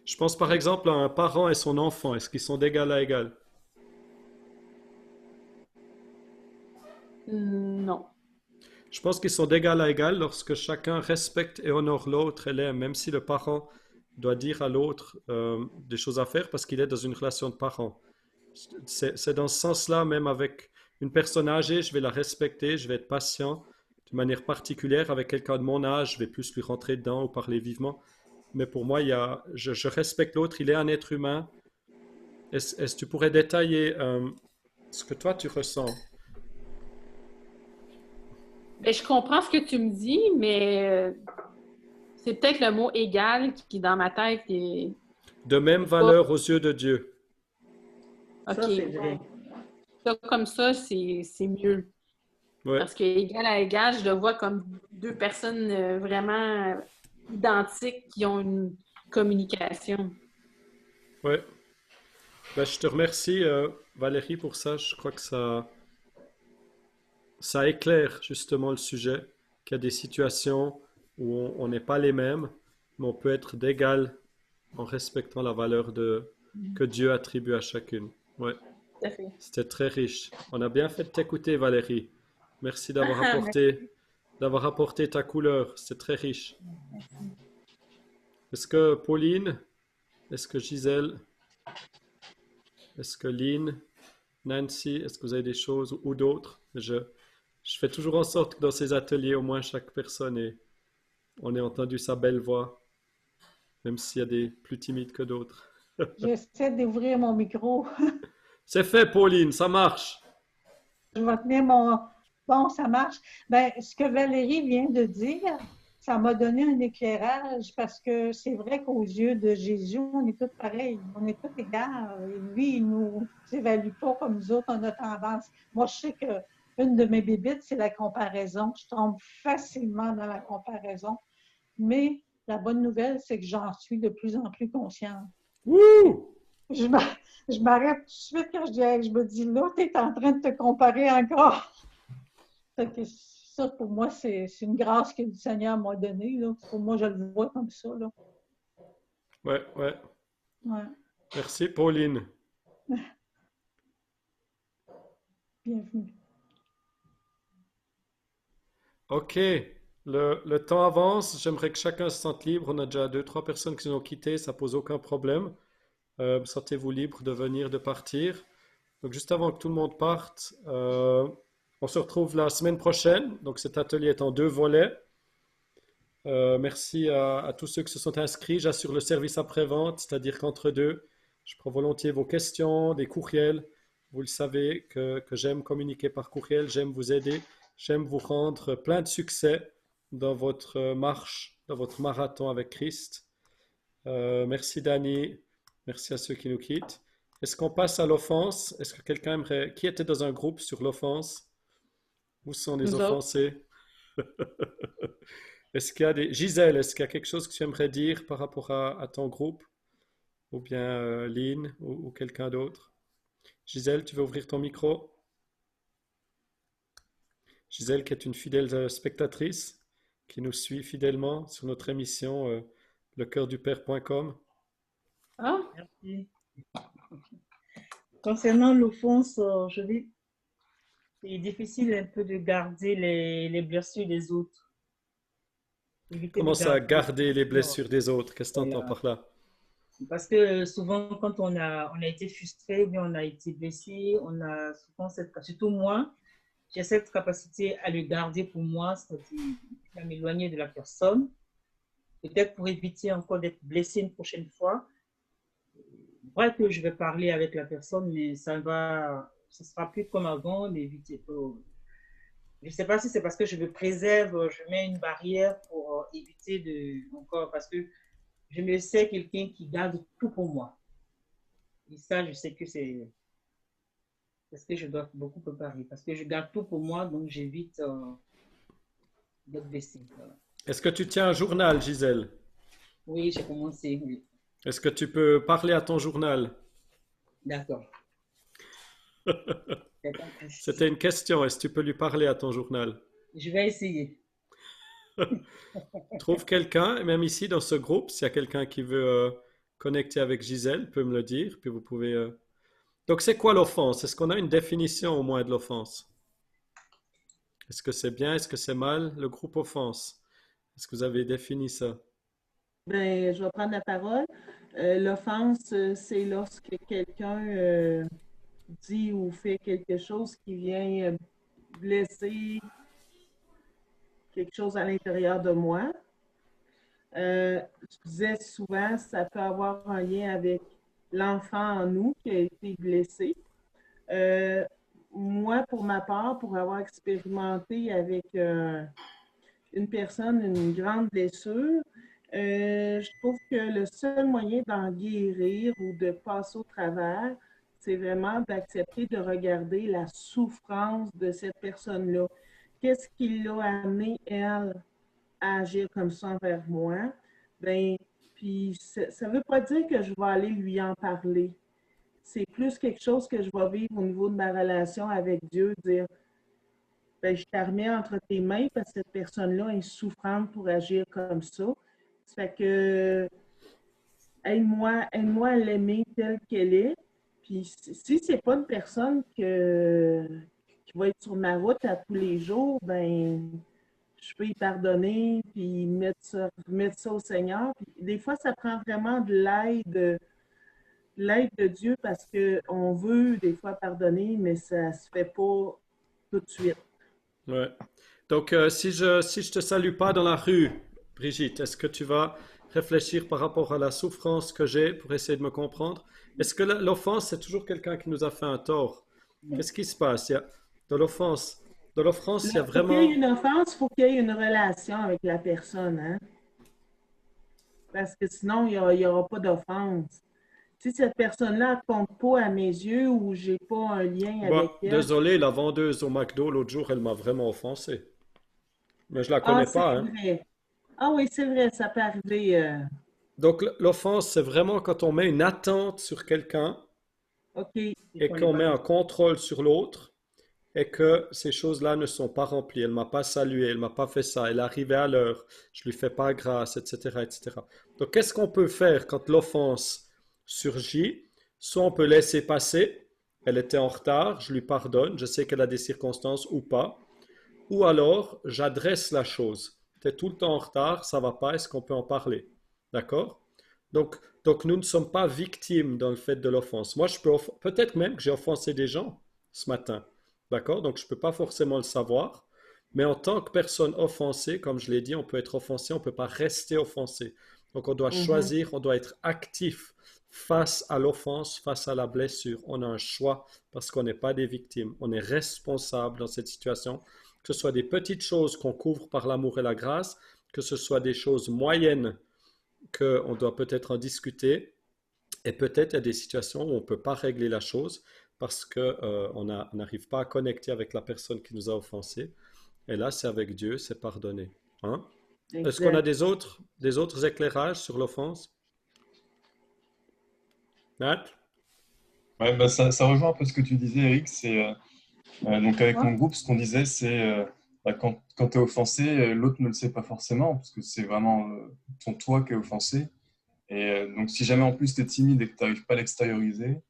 Je pense par exemple à un parent et son enfant. Est-ce qu'ils sont d'égal à égal? Non. Je pense qu'ils sont d'égal à égal lorsque chacun respecte et honore l'autre et l'aime, même si le parent doit dire à l'autre des choses à faire parce qu'il est dans une relation de parent. C'est dans ce sens-là, même avec une personne âgée, je vais la respecter, je vais être patient de manière particulière. Avec quelqu'un de mon âge, je vais plus lui rentrer dedans ou parler vivement. Mais pour moi, je respecte l'autre, il est un être humain. Est-ce que tu pourrais détailler ce que toi tu ressens? Ben, je comprends ce que tu me dis, mais c'est peut-être le mot égal qui, dans ma tête, est De même pas. valeur aux yeux de Dieu. OK. Ça, c'est vrai. Ça, comme ça, c'est mieux. Ouais, Parce que égal à égal, je le vois comme deux personnes vraiment identiques qui ont une communication. ouais. Ben, je te remercie, Valérie, pour ça. Je crois que ça éclaire justement le sujet, qu'il y a des situations où on n'est pas les mêmes, mais on peut être d'égal en respectant la valeur que Dieu attribue à chacune. Ouais, Tout à fait. c'était très riche. On a bien fait de t'écouter, Valérie. Merci d'avoir apporté d'avoir apporté ta couleur. C'est très riche. Est-ce que Pauline, est-ce que Gisèle, est-ce que Lynn, Nancy, est-ce que vous avez des choses ou d'autres? Je fais toujours en sorte que dans ces ateliers, au moins chaque personne on ait entendu sa belle voix, même s'il y a des plus timides que d'autres. J'essaie d'ouvrir mon micro. C'est fait, Pauline, ça marche. Je vais tenir mon... Bon, ça marche. Ben, ce que Valérie vient de dire, ça m'a donné un éclairage parce que c'est vrai qu'aux yeux de Jésus, on est tous pareils, on est tous égaux. Et lui, il ne nous évalue pas comme nous autres, on a tendance. Moi, je sais qu'une de mes bébites, c'est la comparaison. Je tombe facilement dans la comparaison. Mais la bonne nouvelle, c'est que j'en suis de plus en plus consciente. Wouh! Je m'arrête tout de suite quand je me dis, là, tu es en train de te comparer encore. Ça, pour moi, c'est une grâce que le Seigneur m'a donnée. Là. Pour moi, je le vois comme ça. Là. Ouais. Ouais. Merci, Pauline. Bienvenue. OK. Le temps avance. J'aimerais que chacun se sente libre. On a déjà 2, 3 personnes qui nous ont quittés. Ça pose aucun problème. Sentez-vous libre de venir, de partir. Donc, juste avant que tout le monde parte, on se retrouve la semaine prochaine. Donc, cet atelier est en 2 volets. Merci à tous ceux qui se sont inscrits. J'assure le service après-vente, c'est-à-dire qu'entre deux, je prends volontiers vos questions, des courriels. Vous le savez que j'aime communiquer par courriel, j'aime vous aider, j'aime vous rendre plein de succès dans votre marche, dans votre marathon avec Christ. Merci Dani, merci à ceux qui nous quittent. Est-ce qu'on passe à l'offense? Est-ce que quelqu'un aimerait... Qui était dans un groupe sur l'offense? Où sont les Nous autres. offensés? Est-ce qu'il y a des... Gisèle, est-ce qu'il y a quelque chose que tu aimerais dire par rapport à ton groupe? Ou bien Lynn ou quelqu'un d'autre? Gisèle, tu veux ouvrir ton micro? Gisèle, qui est une fidèle spectatrice, qui nous suit fidèlement sur notre émission lecoeurdupère.com. Ah, Merci. Concernant l'offense, c'est difficile un peu de garder les blessures des autres. Éviter Comment de ça, garder garder les blessures des autres? Qu'est-ce que tu entends Voilà. par là? Parce que souvent, quand on a été frustré, bien on a été blessé, on a souvent surtout moi, j'ai cette capacité à le garder pour moi, c'est-à-dire à m'éloigner de la personne, peut-être pour éviter encore d'être blessé une prochaine fois. Vrai que je vais parler avec la personne, mais ça sera plus comme avant, mais éviter. Je ne sais pas si c'est parce que je me préserve, je mets une barrière pour éviter encore, parce que je me sais quelqu'un qui garde tout pour moi. Et ça, je sais que c'est parce que je dois beaucoup préparer, parce que je garde tout pour moi, donc j'évite d'être blessé. Voilà. Est-ce que tu tiens un journal, Gisèle? Oui, j'ai commencé, oui. Est-ce que tu peux parler à ton journal? D'accord. C'était une question. Est-ce que tu peux lui parler à ton journal? Je vais essayer. Trouve quelqu'un, et même ici dans ce groupe, s'il y a quelqu'un qui veut connecter avec Gisèle, peut me le dire, puis vous pouvez... Donc c'est quoi l'offense? Est-ce qu'on a une définition au moins de l'offense? Est-ce que c'est bien? Est-ce que c'est mal? Le groupe offense. Est-ce que vous avez défini ça? Ben, je vais prendre la parole. L'offense, c'est lorsque quelqu'un dit ou fait quelque chose qui vient blesser quelque chose à l'intérieur de moi. Je disais souvent, ça peut avoir un lien avec l'enfant en nous qui a été blessé. Moi, pour ma part, pour avoir expérimenté avec une personne une grande blessure, je trouve que le seul moyen d'en guérir ou de passer au travers, c'est vraiment d'accepter de regarder la souffrance de cette personne-là. Qu'est-ce qui l'a amené, elle, à agir comme ça envers moi? Ben, puis ça ne veut pas dire que je vais aller lui en parler. C'est plus quelque chose que je vais vivre au niveau de ma relation avec Dieu, dire, ben, je t'ai remis entre tes mains parce que cette personne-là est souffrante pour agir comme ça. Ça fait que aide-moi à l'aimer telle qu'elle est. Puis si c'est pas une personne qui va être sur ma route à tous les jours, ben je peux y pardonner, puis mettre ça au Seigneur. Puis des fois, ça prend vraiment de l'aide de Dieu parce qu'on veut des fois pardonner, mais ça se fait pas tout de suite. Ouais. Donc, si je te salue pas dans la rue, Brigitte, est-ce que tu vas réfléchir par rapport à la souffrance que j'ai pour essayer de me comprendre? Est-ce que l'offense, c'est toujours quelqu'un qui nous a fait un tort? Qu'est-ce qui se passe? Dans l'offense, il y a Pour qu'il y ait vraiment... une offense, il faut qu'il y ait une relation avec la personne, hein? Parce que sinon, il y aura pas d'offense. Si cette personne-là ne compte pas à mes yeux ou j'ai pas un lien avec elle. Désolé, la vendeuse au McDo l'autre jour, elle m'a vraiment offensé. Mais je la Ah, connais c'est pas, hein. vrai. Ah oui, c'est vrai, ça peut arriver. Donc, l'offense, c'est vraiment quand on met une attente sur quelqu'un OK. et qu'on met un contrôle sur l'autre et que ces choses-là ne sont pas remplies. Elle m'a pas salué, elle m'a pas fait ça, elle est arrivée à l'heure, je lui fais pas grâce, etc., etc. Donc, qu'est-ce qu'on peut faire quand l'offense surgit? Soit on peut laisser passer, elle était en retard, je lui pardonne, je sais qu'elle a des circonstances ou pas, ou alors j'adresse la chose. Tu es tout le temps en retard, ça va pas, est-ce qu'on peut en parler? D'accord? Donc nous ne sommes pas victimes dans le fait de l'offense. Moi, je peux peut-être même que j'ai offensé des gens ce matin. D'accord? Donc je ne peux pas forcément le savoir. Mais en tant que personne offensée, comme je l'ai dit, on peut être offensé, on ne peut pas rester offensé. Donc on doit choisir, on doit être actif face à l'offense, face à la blessure. On a un choix parce qu'on n'est pas des victimes. On est responsable dans cette situation, que ce soit des petites choses qu'on couvre par l'amour et la grâce, que ce soit des choses moyennes qu'on doit peut-être en discuter. Et peut-être il y a des situations où on ne peut pas régler la chose parce qu'on n'arrive pas à connecter avec la personne qui nous a offensés. Et là, c'est avec Dieu, c'est pardonné. Hein? Est-ce qu'on a des autres éclairages sur l'offense? Nat? Ouais, bah ça rejoint un peu ce que tu disais, Eric. Donc avec mon groupe, ce qu'on disait, c'est bah, quand tu es offensé, l'autre ne le sait pas forcément, parce que c'est vraiment ton toi qui est offensé. Et donc si jamais en plus tu es timide et que tu n'arrives pas à l'extérioriser,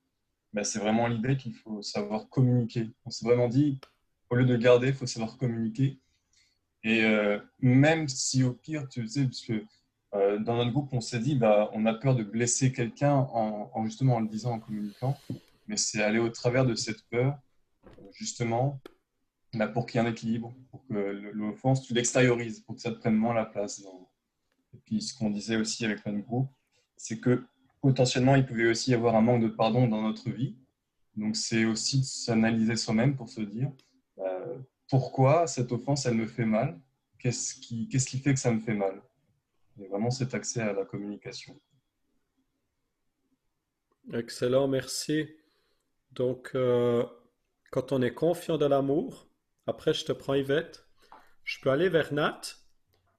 bah, c'est vraiment l'idée qu'il faut savoir communiquer. On s'est vraiment dit, au lieu de garder, il faut savoir communiquer. Et même si au pire, tu sais, parce que dans notre groupe, on s'est dit, bah, on a peur de blesser quelqu'un justement en le disant, en communiquant, mais c'est aller au travers de cette peur, justement, bah, pour qu'il y ait un équilibre, pour que l'offense, tu l'extériorises, pour que ça te prenne moins la place. Et puis ce qu'on disait aussi avec notre groupe, c'est que potentiellement, il pouvait aussi y avoir un manque de pardon dans notre vie. Donc c'est aussi de s'analyser soi-même pour se dire pourquoi cette offense, elle me fait mal? Qu'est-ce qui fait que ça me fait mal? Et vraiment cet accès à la communication. Excellent, merci. Donc, quand on est confiant dans l'amour, après je te prends Yvette, je peux aller vers Nat,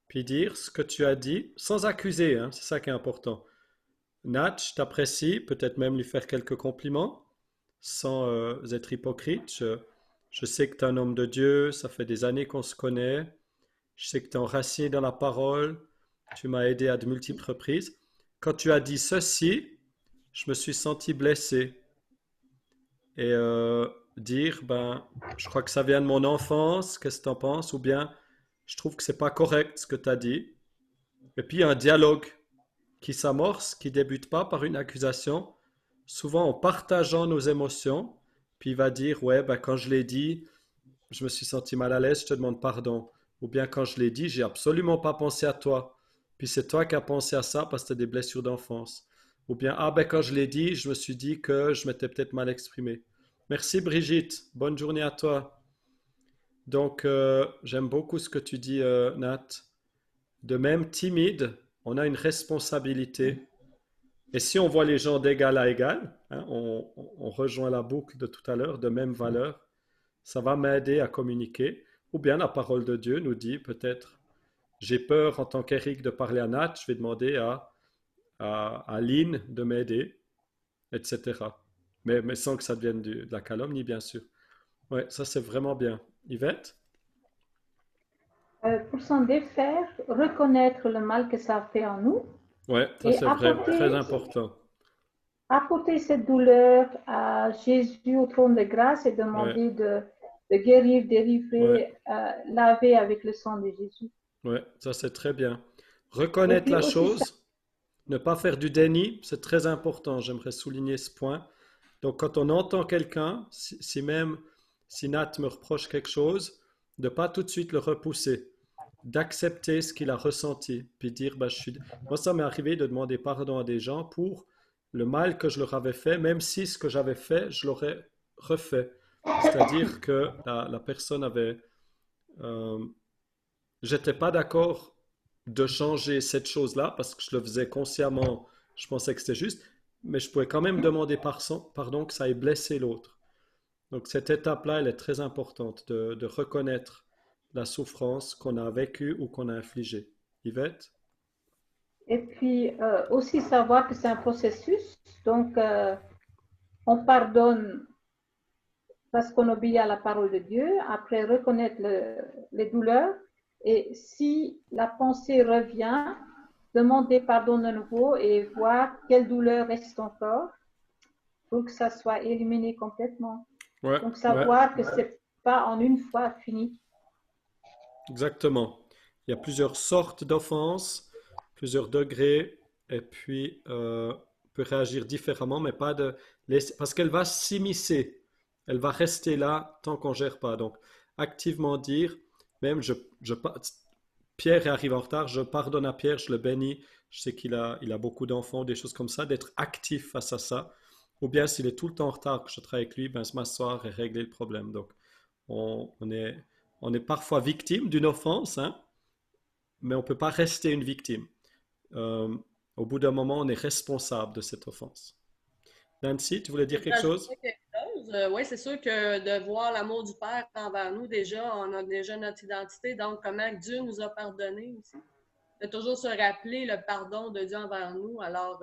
puis dire ce que tu as dit, sans accuser, hein, c'est ça qui est important. Nat, je t'apprécie, peut-être même lui faire quelques compliments, sans être hypocrite. Je sais que tu es un homme de Dieu, ça fait des années qu'on se connaît, je sais que tu es enraciné dans la parole, tu m'as aidé à de multiples reprises. Quand tu as dit ceci, je me suis senti blessé. Et dire, ben, je crois que ça vient de mon enfance, qu'est-ce que tu en penses? Ou bien, je trouve que c'est pas correct ce que tu as dit. Et puis, il y a un dialogue qui s'amorce, qui débute pas par une accusation, souvent en partageant nos émotions, puis il va dire, ouais, ben, quand je l'ai dit, je me suis senti mal à l'aise, je te demande pardon. Ou bien quand je l'ai dit, j'ai absolument pas pensé à toi. Puis c'est toi qui as pensé à ça parce que tu as des blessures d'enfance. Ou bien, ah ben quand je l'ai dit, je me suis dit que je m'étais peut-être mal exprimé. Merci Brigitte, bonne journée à toi. Donc, j'aime beaucoup ce que tu dis, Nat. De même, timide, on a une responsabilité. Et si on voit les gens d'égal à égal, hein, on rejoint la boucle de tout à l'heure, de même valeur, ça va m'aider à communiquer. Ou bien la parole de Dieu nous dit peut-être, j'ai peur en tant qu'Éric de parler à Nat, je vais demander à Lynn de m'aider, etc. Mais sans que ça devienne de la calomnie, bien sûr. Ouais, ça c'est vraiment bien. Yvette? Pour s'en défaire, reconnaître le mal que ça fait en nous Ouais, ça et c'est vraiment très important. apporter cette douleur à Jésus au trône de grâce et demander Ouais. de guérir, Ouais, délivrer, laver avec le sang de Jésus. ouais, ça c'est très bien. Et Reconnaître puis la aussi ça, chose, ne pas faire du déni, c'est très important. J'aimerais souligner ce point. Donc, quand on entend quelqu'un, si Nat me reproche quelque chose, de pas tout de suite le repousser, d'accepter ce qu'il a ressenti, puis dire, bah, moi, ça m'est arrivé de demander pardon à des gens pour le mal que je leur avais fait, même si ce que j'avais fait, je l'aurais refait. C'est-à-dire que la personne avait, euh, j'étais pas d'accord de changer cette chose-là parce que je le faisais consciemment, je pensais que c'était juste, mais je pouvais quand même demander pardon que ça ait blessé l'autre. Donc cette étape-là, elle est très importante de reconnaître la souffrance qu'on a vécue ou qu'on a infligée. Yvette? et puis aussi savoir que c'est un processus. Donc, on pardonne parce qu'on obéit à la parole de Dieu. Après, reconnaître les douleurs. Et si la pensée revient, demander pardon de nouveau et voir quelle douleur reste encore pour que ça soit éliminé complètement. Ouais, Donc, ouais, savoir que c'est pas en une fois fini. exactement. Il y a plusieurs sortes d'offenses, plusieurs degrés, et puis on peut réagir différemment, mais pas de laisser, parce qu'elle va s'immiscer, elle va rester là tant qu'on gère pas. Donc, activement dire, même Pierre arrive en retard, je pardonne à Pierre, je le bénis, je sais il a beaucoup d'enfants, des choses comme ça, d'être actif face à ça. Ou bien s'il est tout le temps en retard, que je travaille avec lui, ben, se m'asseoir et régler le problème. Donc, on, on est, on est parfois victime d'une offense, hein, mais on ne peut pas rester une victime. Euh, Au bout d'un moment, on est responsable de cette offense. Nancy, tu voulais dire quelque chose? Rajouter quelque chose. Oui, c'est sûr que de voir l'amour du Père envers nous, déjà, on a déjà notre identité. Donc, comment Dieu nous a pardonné aussi. De toujours se rappeler le pardon de Dieu envers nous. Alors,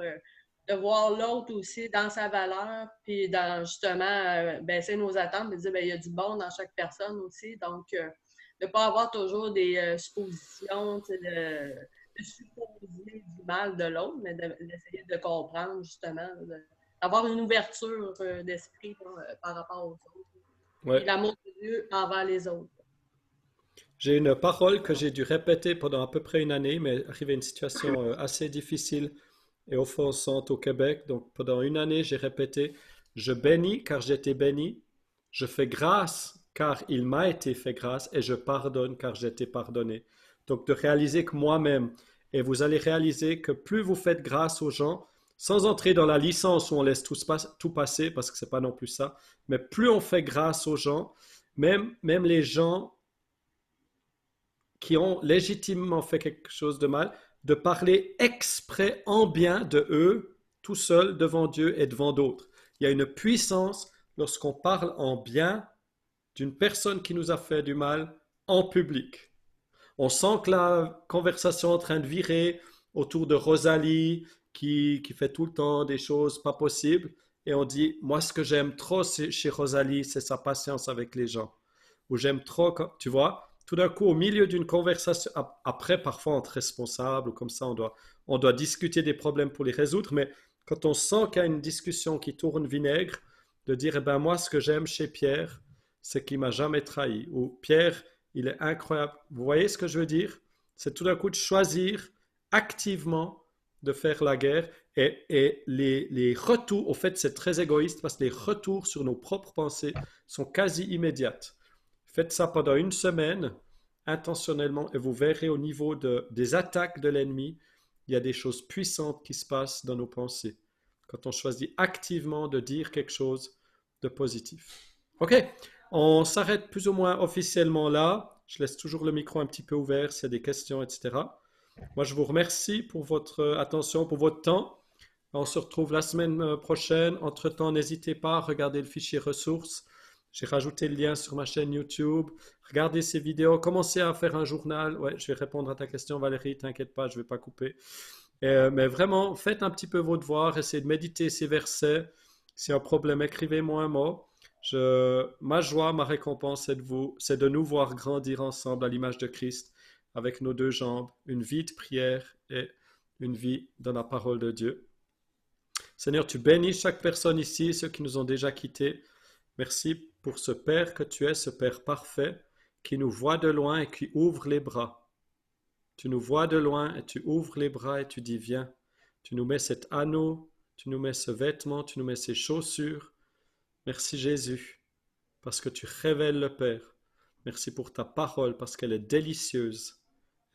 de voir l'autre aussi dans sa valeur, puis dans justement baisser nos attentes, de dire ben, il y a du bon dans chaque personne aussi. Donc, de ne pas avoir toujours des suppositions, de supposer du mal de l'autre, mais d'essayer de comprendre justement, d'avoir une ouverture d'esprit par rapport aux autres. Et Ouais. l'amour de Dieu envers les autres. J'ai une parole que j'ai dû répéter pendant à peu près une année, mais arrivé à une situation assez difficile et offensante au Québec. Donc pendant une année, j'ai répété, je bénis car j'ai été béni, je fais grâce car il m'a été fait grâce et je pardonne car j'ai été pardonné. Donc de réaliser que moi-même, et vous allez réaliser que plus vous faites grâce aux gens, sans entrer dans la licence où on laisse tout passer, parce que c'est pas non plus ça, mais plus on fait grâce aux gens, même les gens qui ont légitimement fait quelque chose de mal, de parler exprès en bien de eux, tout seul devant Dieu et devant d'autres. Il y a une puissance lorsqu'on parle en bien d'une personne qui nous a fait du mal en public. On sent que la conversation est en train de virer autour de Rosalie qui fait tout le temps des choses pas possibles. Et on dit, moi ce que j'aime trop chez Rosalie, c'est sa patience avec les gens. Ou j'aime trop, tu vois, tout d'un coup au milieu d'une conversation, après parfois entre responsables ou comme ça, on doit discuter des problèmes pour les résoudre, mais quand on sent qu'il y a une discussion qui tourne vinaigre, de dire, eh ben moi ce que j'aime chez Pierre, c'est qu'il m'a jamais trahi. Ou Pierre, il est incroyable. Vous voyez ce que je veux dire? C'est tout d'un coup de choisir activement de faire la guerre et les retours, au fait c'est très égoïste parce que les retours sur nos propres pensées sont quasi immédiates. Faites ça pendant une semaine intentionnellement et vous verrez au niveau des attaques de l'ennemi, il y a des choses puissantes qui se passent dans nos pensées quand on choisit activement de dire quelque chose de positif. Ok, on s'arrête plus ou moins officiellement là. Je laisse toujours le micro un petit peu ouvert s'il y a des questions, etc. Moi, je vous remercie pour votre attention, pour votre temps. On se retrouve la semaine prochaine. Entre-temps, n'hésitez pas à regarder le fichier ressources. J'ai rajouté le lien sur ma chaîne YouTube. Regardez ces vidéos. Commencez à faire un journal. Ouais, je vais répondre à ta question, Valérie. T'inquiète pas, je ne vais pas couper. Mais vraiment, faites un petit peu vos devoirs. Essayez de méditer ces versets. S'il y a un problème, écrivez-moi un mot. Ma joie, ma récompense, c'est de nous voir grandir ensemble à l'image de Christ, avec nos deux jambes, une vie de prière et une vie dans la parole de Dieu. Seigneur, tu bénis chaque personne ici, ceux qui nous ont déjà quittés. Merci pour ce Père que tu es, ce Père parfait, qui nous voit de loin et qui ouvre les bras. Tu nous vois de loin et tu ouvres les bras et tu dis viens. Tu nous mets cet anneau, tu nous mets ce vêtement, tu nous mets ces chaussures. Merci Jésus, parce que tu révèles le Père. Merci pour ta parole, parce qu'elle est délicieuse.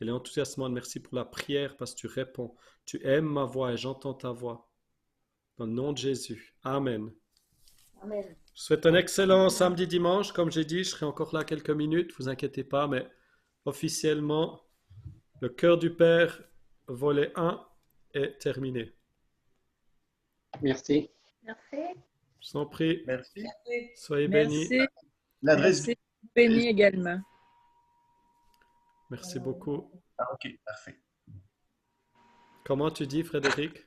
Elle est enthousiasmante. Merci pour la prière, parce que tu réponds. Tu aimes ma voix et j'entends ta voix. Dans le nom de Jésus. Amen. Amen. Je vous souhaite un excellent samedi dimanche. Comme j'ai dit, je serai encore là quelques minutes, vous inquiétez pas, mais officiellement, le cœur du Père, volet 1, est terminé. Merci. Merci. Je vous en prie. Merci. Soyez bénis. Merci. L'adresse. Merci. Béni également. Merci beaucoup. Ah, ok, parfait. Comment tu dis, Frédéric?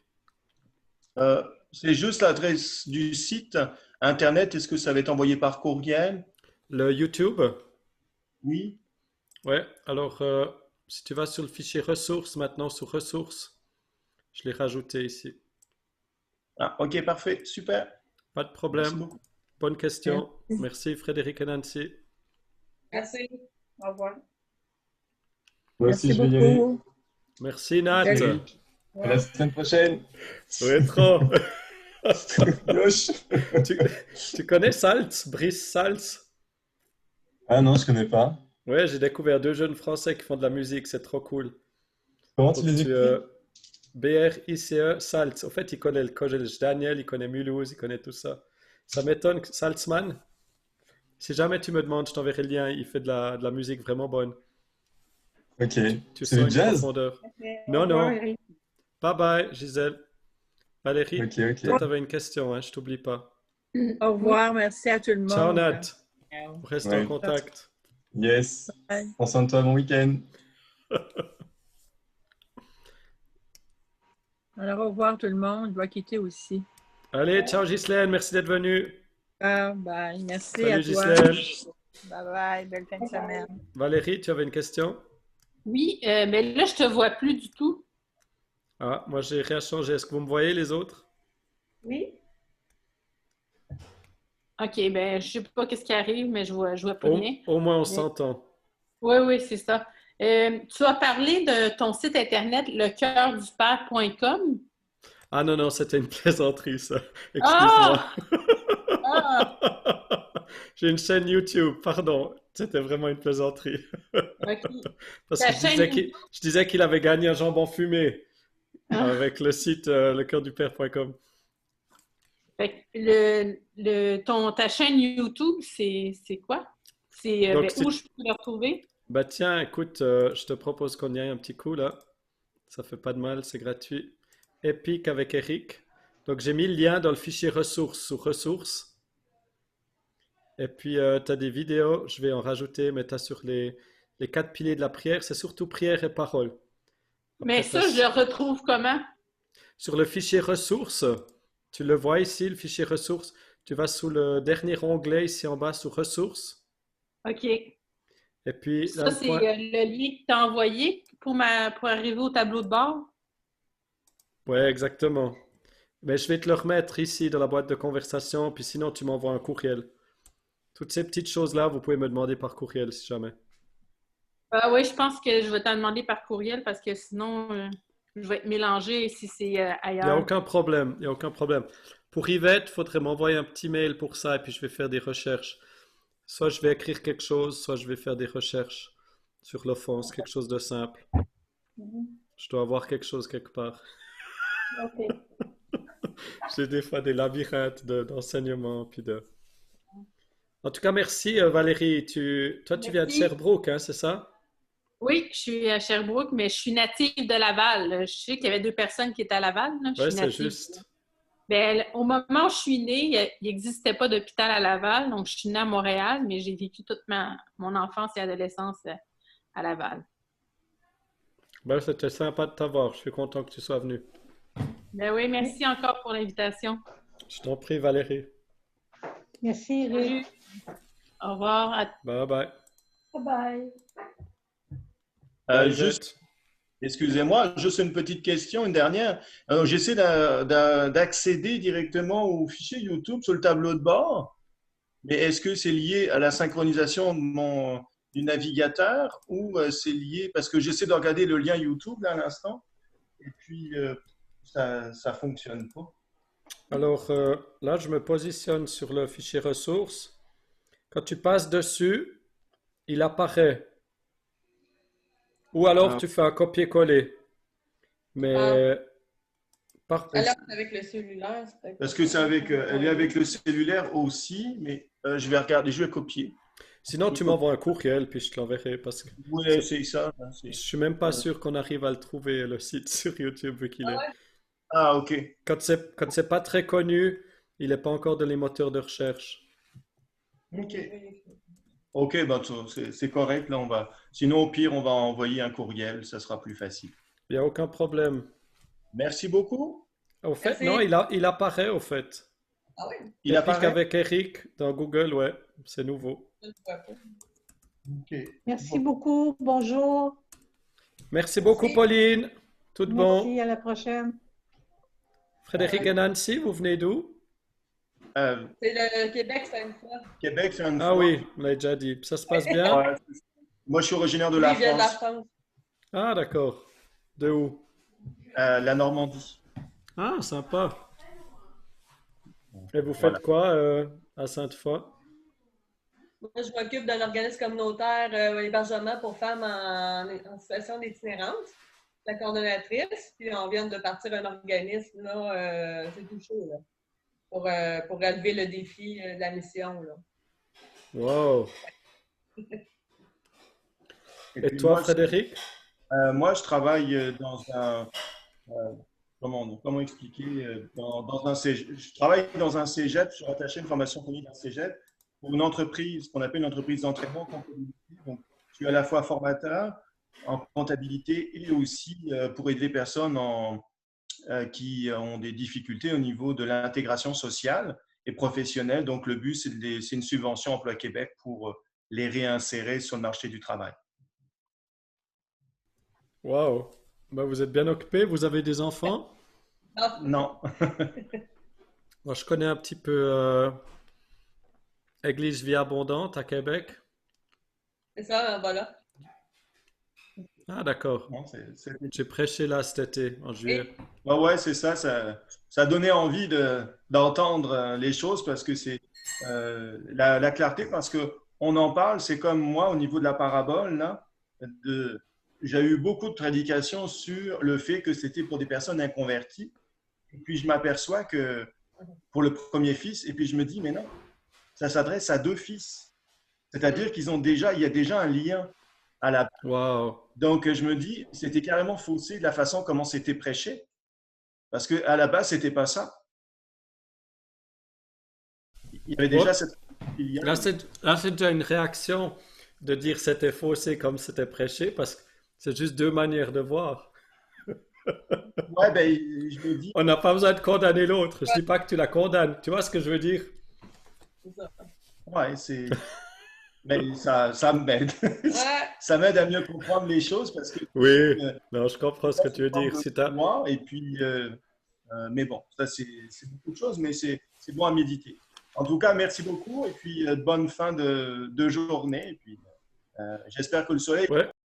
C'est juste l'adresse du site internet. Est-ce que ça va être envoyé par courriel? Le YouTube? Oui. Ouais, alors si tu vas sur le fichier ressources, maintenant sur ressources, je l'ai rajouté ici. Ah, ok, parfait, super. Pas de Merci problème. beaucoup. Bonne question. Merci Frédéric et Nancy. Merci. Au revoir. Moi Merci aussi, je vais y aller. beaucoup. Merci Nat. Salut. À la semaine prochaine. Rétro. Yosh. Tu connais Salz, Brice Salz? Ah non, je connais pas. Ouais, j'ai découvert 2 jeunes Français qui font de la musique, c'est trop cool. Comment Faut tu que les écris? B-R-I-C-E, Salz. En fait, il connaît le collège Daniel, il connaît Mulhouse, il connaît tout ça. Ça m'étonne, Salzman. Si jamais tu me demandes, je t'enverrai le lien. Il fait de la musique vraiment bonne. Ok. Tu C'est sens du une jazz? profondeur. Au Non, revoir, non. Eric. Bye bye, Gisèle. Valérie, Ok, toi, ok. tu avais une question, hein, je t'oublie pas. Au revoir. Merci à tout le Ciao, monde. Nat. Ciao. On reste en Ouais. contact. Yes. Bye. Prends soin de toi, bon week-end. Alors, au revoir tout le monde. Je dois quitter aussi. Allez, ciao, Ghislaine. Merci d'être venue. Bye. Merci à Salut, toi. Ghislaine. Bye bye. Belle fin de semaine. Valérie, tu avais une question? Oui, mais là, je te vois plus du tout. Ah, moi, j'ai rien changé. Est-ce que vous me voyez, les autres? Oui. OK, ben je sais pas qu'est-ce qui arrive, mais je vois plus rien. Au moins, on Mais- s'entend. Oui, c'est ça. Tu as parlé de ton site internet, lecoeurdupère.com. Ah non, non, c'était une plaisanterie, ça. Ah! Excuse-moi. Ah! J'ai une chaîne YouTube, pardon. C'était vraiment une plaisanterie. OK. Parce Ta que chaîne je disais qu'il avait gagné un jambon fumé Ah. avec le site lecoeurdupère.com. Fait que ta chaîne YouTube, c'est quoi? C'est Donc, où je peux le retrouver? Bah tiens, écoute, je te propose qu'on y aille un petit coup là. Ça fait pas de mal, c'est gratuit. Epic avec Eric. Donc j'ai mis le lien dans le fichier ressources sous ressources. Et puis tu as des vidéos, je vais en rajouter, mais tu as sur les 4 piliers de la prière, c'est surtout prière et parole. Mais Après, ça, t'as- je le retrouve comment? Sur le fichier ressources, tu le vois ici, le fichier ressources. Tu vas sous le dernier onglet ici en bas sous ressources. OK. Et puis là, Ça, c'est le lien que tu as envoyé pour arriver au tableau de bord? Ouais, exactement. Mais je vais te le remettre ici dans la boîte de conversation, puis sinon tu m'envoies un courriel. Toutes ces petites choses-là, vous pouvez me demander par courriel si jamais. Oui, je pense que je vais t'en demander par courriel parce que sinon, je vais être mélangée si c'est Il n'y a ailleurs. aucun problème, il n'y a aucun problème. Pour Yvette, il faudrait m'envoyer un petit mail pour ça, et puis je vais faire des recherches. Soit je vais écrire quelque chose, soit je vais faire des recherches sur l'offense, quelque chose de simple. Je dois avoir quelque chose quelque part. OK. J'ai des fois des labyrinthes d'enseignement, puis de... En tout cas, merci Valérie. Toi, tu viens de Merci. Sherbrooke, hein, c'est ça? Oui, je suis à Sherbrooke, mais je suis native de Laval. Je sais qu'il y avait 2 personnes qui étaient à Laval. Là. Je Oui, suis c'est native. juste. Ben, au moment où je suis née, il n'existait pas d'hôpital à Laval, donc je suis née à Montréal, mais j'ai vécu toute mon enfance et adolescence à Laval. Ben, c'était sympa de t'avoir. Je suis content que tu sois venu. Ben oui, merci encore pour l'invitation. Je t'en prie, Valérie. Merci, Eric. Salut. Au revoir. Bye bye. Bye-bye. Bye, Juste, Yvette. excusez-moi, juste une petite question, une dernière. J'essaie d'accéder directement au fichier YouTube sur le tableau de bord, Mais est-ce que c'est lié à la synchronisation du navigateur ou c'est lié, parce que j'essaie de regarder le lien YouTube là à l'instant, et puis ça ne fonctionne pas. Alors là, je me positionne sur le fichier ressources. Quand tu passes dessus, il apparaît. Ou alors tu fais un copier-coller. Mais Alors, avec le cellulaire, c'est peut-être parce que c'est avec, elle est avec le cellulaire aussi, mais je vais regarder, je vais copier. Sinon, tu m'envoies un courriel, puis je te l'enverrai parce que Oui, c'est ça. je suis même pas sûr qu'on arrive à le trouver, le site sur YouTube, vu qu'il est. Ah, ok. Quand c'est pas très connu, il n'est pas encore dans les moteurs de recherche. Ok. Ok, ben, c'est correct. Là, sinon, au pire, on va envoyer un courriel, ça sera plus facile. Il n'y a aucun problème. Merci beaucoup. Au fait, Merci. non, il apparaît au fait. Ah oui? Il Eric apparaît? avec Eric dans Google, ouais, c'est nouveau. Je ne vois pas. Ok. Merci beaucoup. Bonjour. Merci beaucoup, Pauline. Tout bon. Merci. À la prochaine. Frédéric et Nancy, vous venez d'où? C'est le Québec, c'est une fois. Québec, c'est une Ah fois. oui, on l'a déjà dit. Ça se passe bien? Ouais. Moi, je suis originaire de Lui, la il vient de la France, France. Ah, d'accord. De où? la Normandie. Ah, sympa. Et vous Voilà. faites quoi à Sainte-Foy? Moi, je m'occupe d'un organisme communautaire hébergement pour femmes en situation d'itinérance, la coordonnatrice. Puis on vient de partir un organisme, là, c'est tout chaud, là, pour relever le défi de la mission, là. Wow. Et puis toi, moi, Frédéric? moi, je travaille dans un. Comment expliquer? Je travaille dans un cégep, je suis rattaché à une formation continue d'un cégep pour une entreprise, ce qu'on appelle une entreprise d'entraînement en comptabilité. Donc, je suis à la fois formateur en comptabilité et aussi pour aider les personnes qui ont des difficultés au niveau de l'intégration sociale et professionnelle. Donc, le but, c'est une subvention Emploi Québec pour les réinsérer sur le marché du travail. Wow. Ben, vous êtes bien occupé. Vous avez des enfants? Non. Moi, je connais un petit peu Église Vie Abondante à Québec. C'est ça, voilà. Ah, d'accord. Non, J'ai prêché là cet été, en juillet. Ouais, c'est ça, ça donnait envie d'entendre les choses parce que c'est la clarté, parce qu'on en parle, c'est comme moi au niveau de la parabole, là, j'ai eu beaucoup de prédications sur le fait que c'était pour des personnes inconverties. Et puis je m'aperçois que pour le premier fils, et puis je me dis, mais non, ça s'adresse à deux fils. C'est-à-dire il y a déjà un lien à la base. Wow. Donc je me dis, c'était carrément faussé de la façon comment c'était prêché. Parce qu'à la base, c'était pas ça. Il y avait déjà cette. Là, c'est déjà une réaction de dire c'était faussé comme c'était prêché, parce que c'est juste deux manières de voir. Ouais, ben, je me dis. On n'a pas besoin de condamner l'autre. Je dis pas que tu la condamnes. Tu vois ce que je veux dire? Ouais, c'est. Mais ça m'aide. Ça m'aide à mieux comprendre les choses parce que. Oui, non, je comprends ce que tu veux dire. Moi, et puis, mais bon, ça c'est beaucoup de choses, mais c'est bon à méditer. En tout cas, merci beaucoup et puis bonne fin de journée. Et puis, j'espère que le soleil. Ouais.